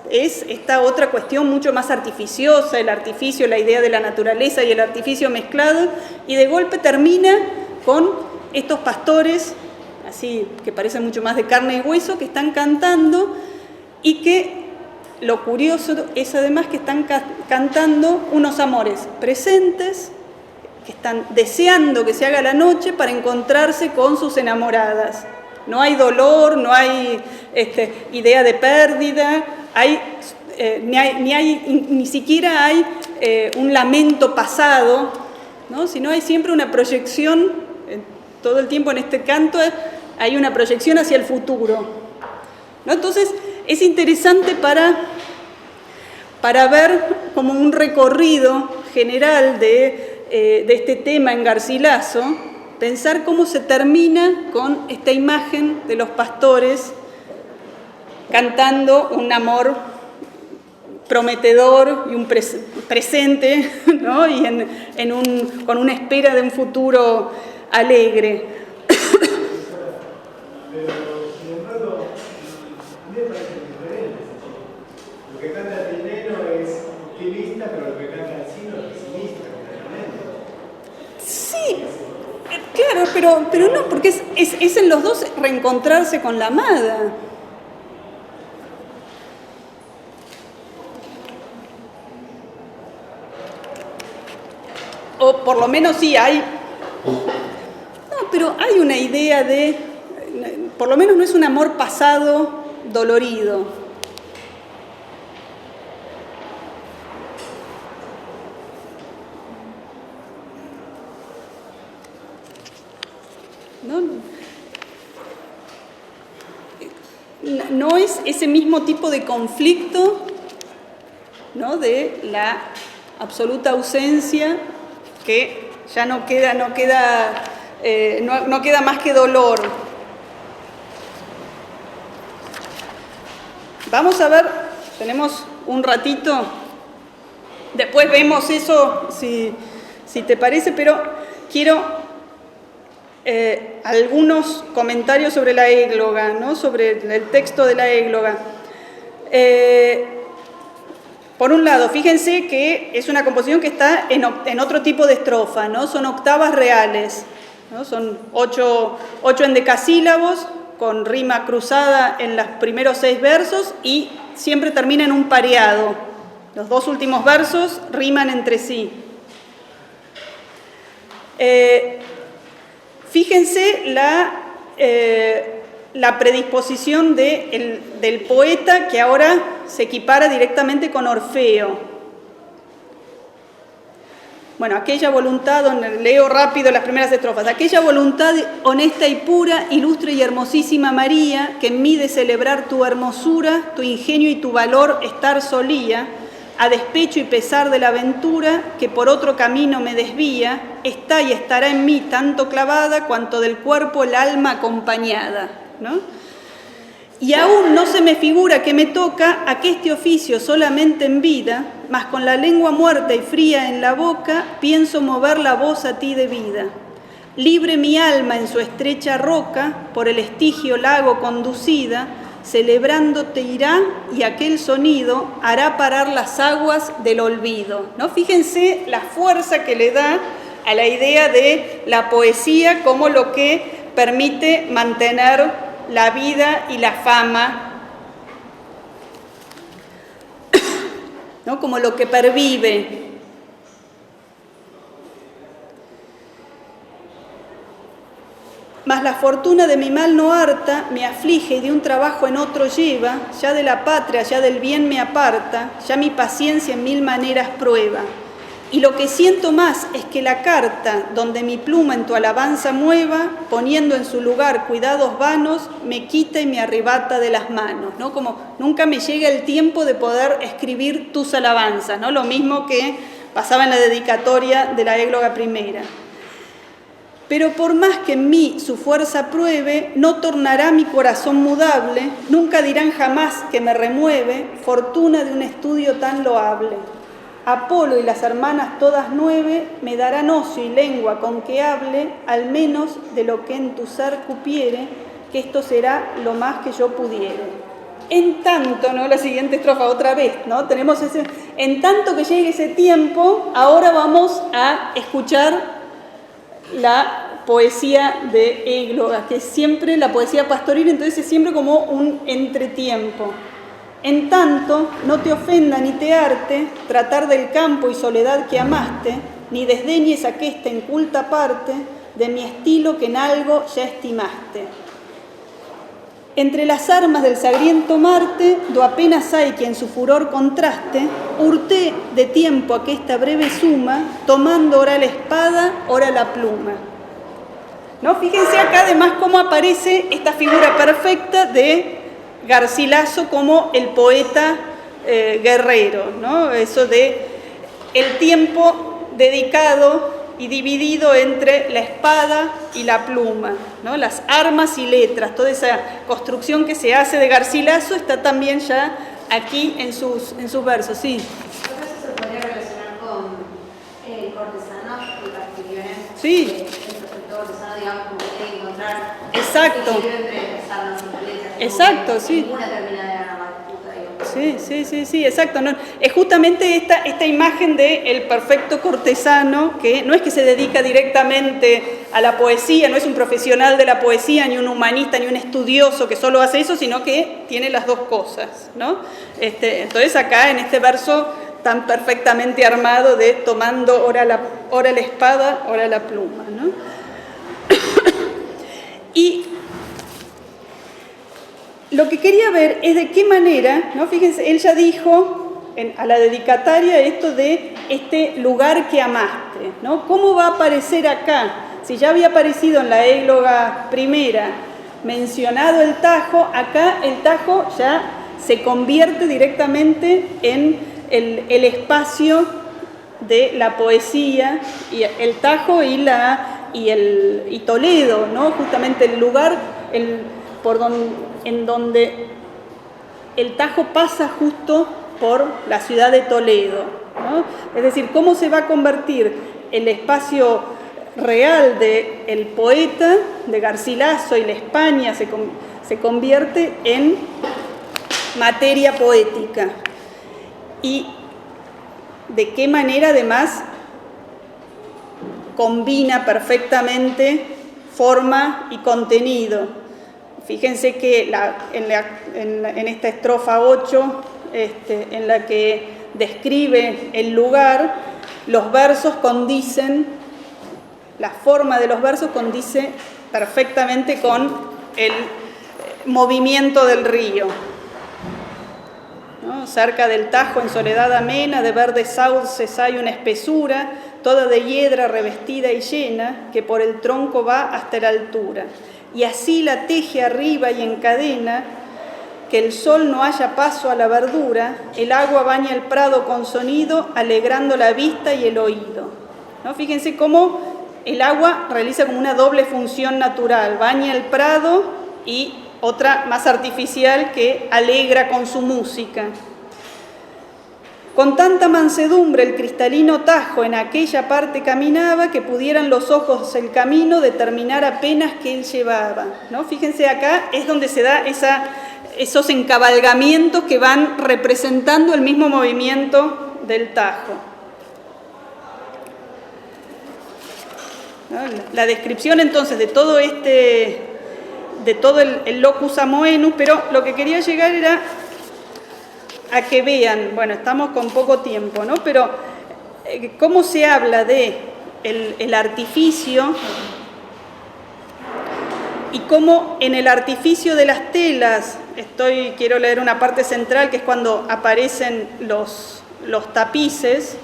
es esta otra cuestión mucho más artificiosa, el artificio, la idea de la naturaleza y el artificio mezclado, y de golpe termina con estos pastores, así que parecen mucho más de carne y hueso, que están cantando, y que lo curioso es además que están cantando unos amores presentes, que están deseando que se haga la noche para encontrarse con sus enamoradas. No hay dolor, no hay idea de pérdida, ni siquiera hay un lamento pasado, ¿no? Sino hay siempre una proyección, todo el tiempo en este canto hay una proyección hacia el futuro, ¿no? Entonces es interesante para ver como un recorrido general de este tema en Garcilaso, pensar cómo se termina con esta imagen de los pastores cantando un amor prometedor y un presente, ¿no? Y con una espera de un futuro alegre. Pero, sin embargo, a mí me parece diferente. Lo que canta Tineno es optimista, pero lo que canta Alcino es pesimista, completamente. Sí, claro, pero no, porque es en los dos reencontrarse con la amada. O por lo menos sí hay. No, pero hay una idea por lo menos no es un amor pasado dolorido. No es ese mismo tipo de conflicto, ¿no? De la absoluta ausencia, que ya no queda más que dolor. Vamos a ver, tenemos un ratito, después vemos eso si te parece, pero quiero algunos comentarios sobre la égloga, ¿no? Sobre el texto de la égloga. Por un lado, fíjense que es una composición que está en otro tipo de estrofa, ¿no? Son octavas reales, ¿no? Son 8 endecasílabos con rima cruzada en los primeros 6 versos y siempre termina en un pareado. Los 2 últimos versos riman entre sí. Fíjense la predisposición del poeta, que ahora se equipara directamente con Orfeo. Bueno, aquella voluntad, leo rápido las primeras estrofas, aquella voluntad honesta y pura, ilustre y hermosísima María, que en mí de celebrar tu hermosura, tu ingenio y tu valor estar solía, a despecho y pesar de la aventura, que por otro camino me desvía, está y estará en mí tanto clavada, cuanto del cuerpo el alma acompañada, ¿no? Y aún no se me figura que me toca aqueste oficio solamente en vida, mas con la lengua muerta y fría en la boca, pienso mover la voz a ti de vida. Libre mi alma en su estrecha roca, por el estigio lago conducida, celebrándote irá y aquel sonido hará parar las aguas del olvido, ¿no? Fíjense la fuerza que le da a la idea de la poesía como lo que permite mantener la vida y la fama, ¿no? Como lo que pervive. Mas la fortuna de mi mal no harta, me aflige y de un trabajo en otro lleva, ya de la patria, ya del bien me aparta, ya mi paciencia en mil maneras prueba. Y lo que siento más es que la carta, donde mi pluma en tu alabanza mueva, poniendo en su lugar cuidados vanos, me quita y me arrebata de las manos, ¿no? Como nunca me llega el tiempo de poder escribir tus alabanzas, ¿no? Lo mismo que pasaba en la dedicatoria de la égloga primera. Pero por más que en mí su fuerza pruebe, no tornará mi corazón mudable, nunca dirán jamás que me remueve, fortuna de un estudio tan loable. Apolo y las hermanas todas 9 me darán ocio y lengua con que hable, al menos de lo que en tu ser cupiere, que esto será lo más que yo pudiere. En tanto, ¿no? La siguiente estrofa otra vez, ¿no? Tenemos en tanto que llegue ese tiempo, ahora vamos a escuchar la poesía de égloga, que es siempre la poesía pastoril, entonces es siempre como un entretiempo. En tanto, no te ofenda ni te harte tratar del campo y soledad que amaste, ni desdeñes aquesta inculta parte de mi estilo que en algo ya estimaste. Entre las armas del sagriento Marte, do apenas hay quien su furor contraste, hurté de tiempo aquesta breve suma, tomando ora la espada, ora la pluma. ¿No? Fíjense acá además cómo aparece esta figura perfecta de Garcilaso como el poeta guerrero, ¿no? Eso de el tiempo dedicado y dividido entre la espada y la pluma, ¿no? Las armas y letras, toda esa construcción que se hace de Garcilaso está también ya aquí en sus versos, sí. Creo que eso se podría relacionar con el cortesano que Castiglione. Sí. El cortesano, digamos, como que tiene que encontrar Exacto. equilibrio entre las armas y las letras. Exacto, sí. Ninguna termina de ganar más puta, Sí, exacto. No, es justamente esta imagen del perfecto cortesano, que no es que se dedica directamente a la poesía, no es un profesional de la poesía, ni un humanista, ni un estudioso que solo hace eso, sino que tiene las dos cosas, ¿no? Entonces acá en este verso tan perfectamente armado de tomando ora la espada, ora la pluma, ¿no? Y lo que quería ver es de qué manera, ¿no? Fíjense, él ya dijo a la dedicataria esto de este lugar que amaste, ¿no? ¿Cómo va a aparecer acá? Si ya había aparecido en la égloga primera mencionado el Tajo, acá el Tajo ya se convierte directamente en el espacio de la poesía, y el Tajo y Toledo, ¿no? Justamente el lugar en donde el Tajo pasa justo por la ciudad de Toledo, ¿no? Es decir, cómo se va a convertir el espacio real del poeta, de Garcilaso, y la España se convierte en materia poética. Y de qué manera además combina perfectamente forma y contenido. Fíjense que en esta estrofa 8, en la que describe el lugar, los versos condicen la forma de los versos condice perfectamente con el movimiento del río. ¿No? Cerca del Tajo, en soledad amena, de verdes sauces hay una espesura, toda de hiedra revestida y llena, que por el tronco va hasta la altura. Y así la teje arriba y encadena, que el sol no haya paso a la verdura, el agua baña el prado con sonido, alegrando la vista y el oído. ¿No? Fíjense cómo el agua realiza como una doble función natural, baña el prado y otra más artificial que alegra con su música. Con tanta mansedumbre el cristalino Tajo en aquella parte caminaba que pudieran los ojos el camino determinar apenas que él llevaba. ¿No? Fíjense, acá es donde se da esos encabalgamientos que van representando el mismo movimiento del Tajo. ¿No? La descripción entonces de todo el locus amoenus, pero lo que quería llegar era a que vean, bueno, estamos con poco tiempo, ¿no? Pero cómo se habla de el artificio y cómo en el artificio de las telas, quiero leer una parte central que es cuando aparecen los tapices,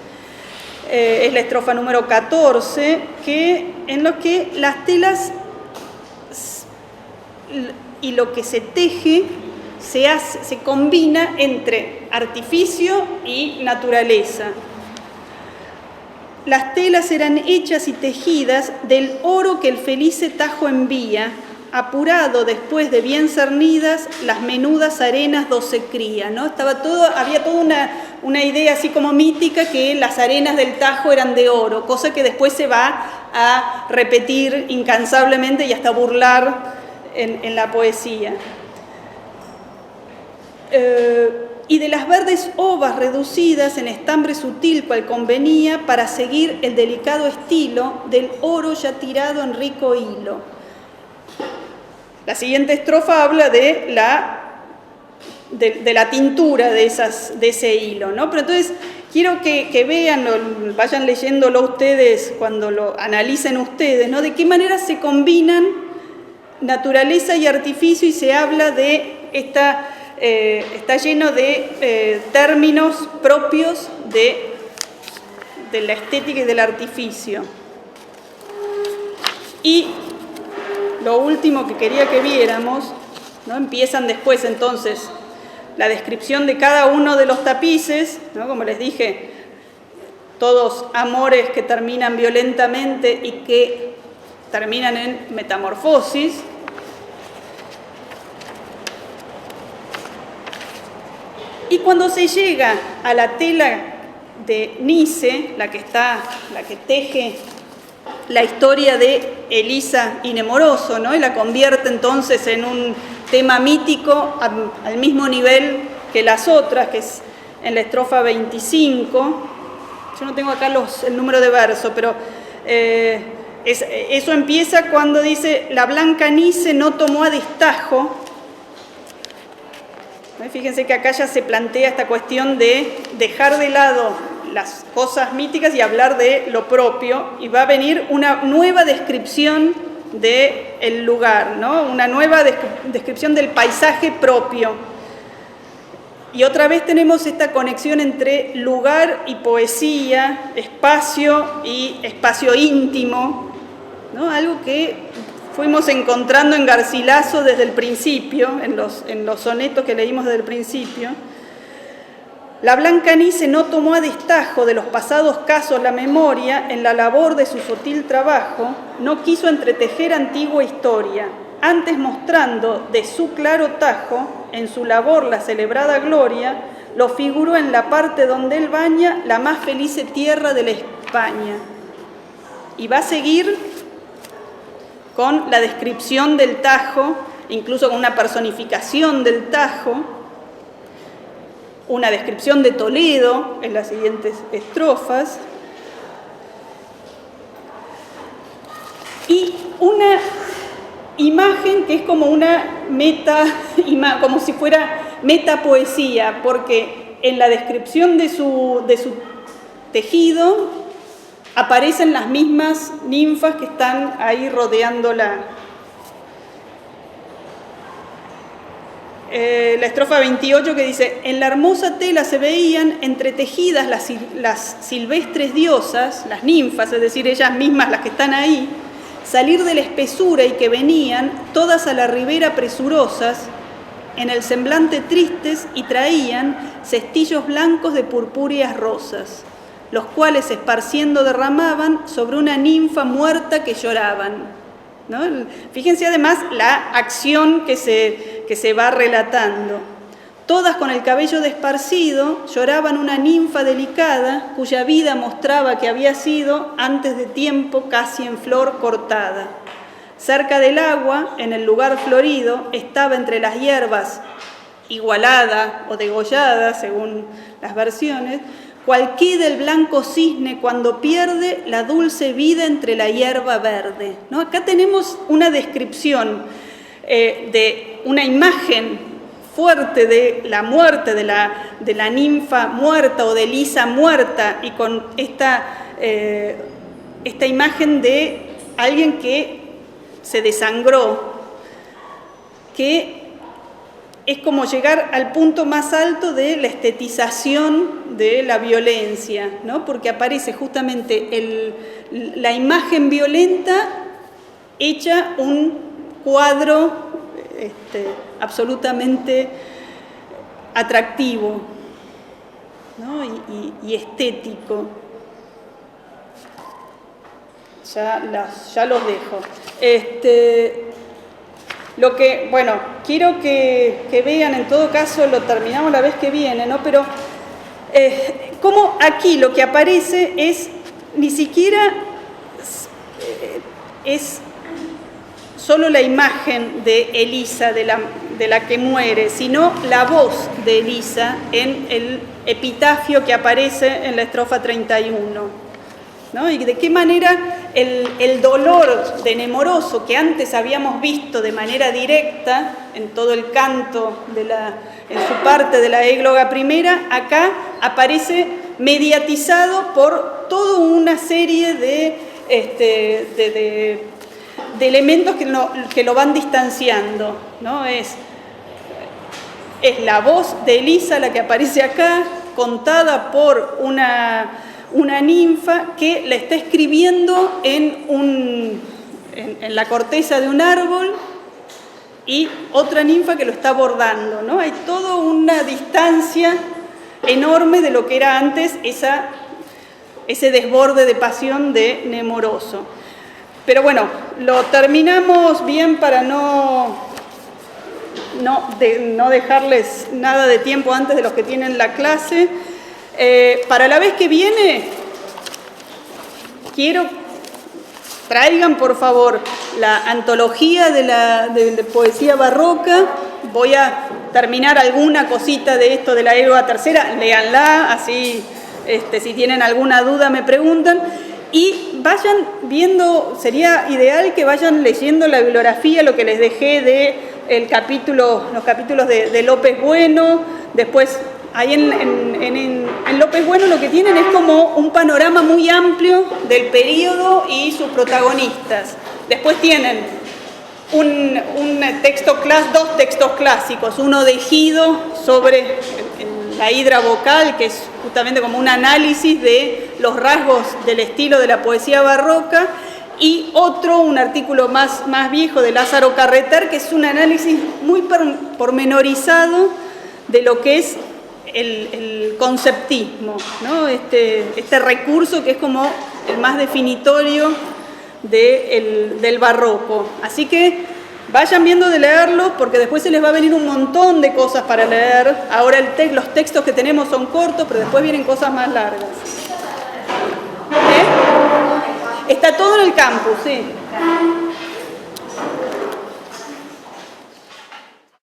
es la estrofa número 14, en lo que las telas y lo que se teje se combina entre artificio y naturaleza. Las telas eran hechas y tejidas del oro que el felice Tajo envía, apurado después de bien cernidas las menudas arenas do se cría, ¿no? Había toda una idea así como mítica que las arenas del Tajo eran de oro, cosa que después se va a repetir incansablemente y hasta burlar en la poesía. Y de las verdes ovas reducidas en estambre sutil cual convenía para seguir el delicado estilo del oro ya tirado en rico hilo. La siguiente estrofa habla de la tintura de ese hilo, ¿no? Pero entonces quiero que vean, vayan leyéndolo ustedes cuando lo analicen ustedes, ¿no? De qué manera se combinan naturaleza y artificio y se habla de está lleno de términos propios de la estética y del artificio. Y lo último que quería que viéramos, ¿no? Empiezan después entonces la descripción de cada uno de los tapices, ¿no? Como les dije, todos amores que terminan violentamente y que terminan en metamorfosis. Y cuando se llega a la tela de Nice, la que teje la historia de Elisa y Nemoroso, ¿no? Y la convierte entonces en un tema mítico al mismo nivel que las otras, que es en la estrofa 25. Yo no tengo acá el número de verso, pero eso empieza cuando dice: la blanca Nice no tomó a destajo. Fíjense que acá ya se plantea esta cuestión de dejar de lado las cosas míticas y hablar de lo propio, y va a venir una nueva descripción del lugar, ¿no? Una nueva descripción del paisaje propio. Y otra vez tenemos esta conexión entre lugar y poesía, espacio y espacio íntimo, ¿no? Algo que fuimos encontrando en Garcilaso desde el principio, en los sonetos que leímos desde el principio. La blanca Nice no tomó a destajo de los pasados casos la memoria en la labor de su sutil trabajo, no quiso entretejer antigua historia, antes mostrando de su claro tajo, en su labor la celebrada gloria, lo figuró en la parte donde él baña la más feliz tierra de la España. Y va a seguir con la descripción del Tajo, incluso con una personificación del Tajo, una descripción de Toledo en las siguientes estrofas, y una imagen que es como una como si fuera metapoesía, porque en la descripción de su tejido aparecen las mismas ninfas que están ahí rodeándola. La estrofa 28 que dice: en la hermosa tela se veían entretejidas las silvestres diosas, las ninfas, es decir, ellas mismas las que están ahí, salir de la espesura y que venían todas a la ribera presurosas, en el semblante tristes, y traían cestillos blancos de purpúreas rosas, los cuales esparciendo derramaban sobre una ninfa muerta que lloraban. ¿No? Fíjense además la acción que se va relatando. Todas con el cabello desparcido lloraban una ninfa delicada cuya vida mostraba que había sido antes de tiempo casi en flor cortada. Cerca del agua, en el lugar florido, estaba entre las hierbas, igualada o degollada según las versiones, cualquier del blanco cisne cuando pierde la dulce vida entre la hierba verde. ¿No? Acá tenemos una descripción de una imagen fuerte de la muerte de la ninfa muerta o de Elisa muerta, y con esta imagen de alguien que se desangró, que es como llegar al punto más alto de la estetización de la violencia, ¿no? Porque aparece justamente la imagen violenta hecha un cuadro absolutamente atractivo, ¿no? y estético. Ya los dejo. Lo que, bueno, quiero que vean, en todo caso lo terminamos la vez que viene, ¿no? Pero como aquí lo que aparece es, ni siquiera es solo la imagen de Elisa, de la que muere, sino la voz de Elisa en el epitafio que aparece en la estrofa 31. ¿No? Y de qué manera el dolor de Nemoroso, que antes habíamos visto de manera directa en todo el canto, en su parte de la égloga primera, acá aparece mediatizado por toda una serie de elementos que lo van distanciando, ¿no? Es la voz de Elisa la que aparece acá, contada por una ninfa que la está escribiendo en la corteza de un árbol, y otra ninfa que lo está bordando, ¿no? Hay toda una distancia enorme de lo que era antes ese desborde de pasión de Nemoroso. Pero bueno, lo terminamos bien para no dejarles nada de tiempo antes de los que tienen la clase. Para la vez que viene, traigan por favor la antología de poesía barroca. Voy a terminar alguna cosita de esto de la égloga tercera, léanla, así si tienen alguna duda me preguntan. Y vayan viendo, sería ideal que vayan leyendo la bibliografía, lo que les dejé de los capítulos de López Bueno. Después, ahí en López Bueno lo que tienen es como un panorama muy amplio del periodo y sus protagonistas. Después tienen dos textos clásicos, uno de Egido sobre la hidra vocal, que es justamente como un análisis de los rasgos del estilo de la poesía barroca, y un artículo más viejo de Lázaro Carreter, que es un análisis muy pormenorizado de lo que es el conceptismo, ¿no? Este recurso que es como el más definitorio del barroco. Así que vayan viendo de leerlos, porque después se les va a venir un montón de cosas para leer. Ahora los textos que tenemos son cortos, pero después vienen cosas más largas. Está todo en el campus, sí.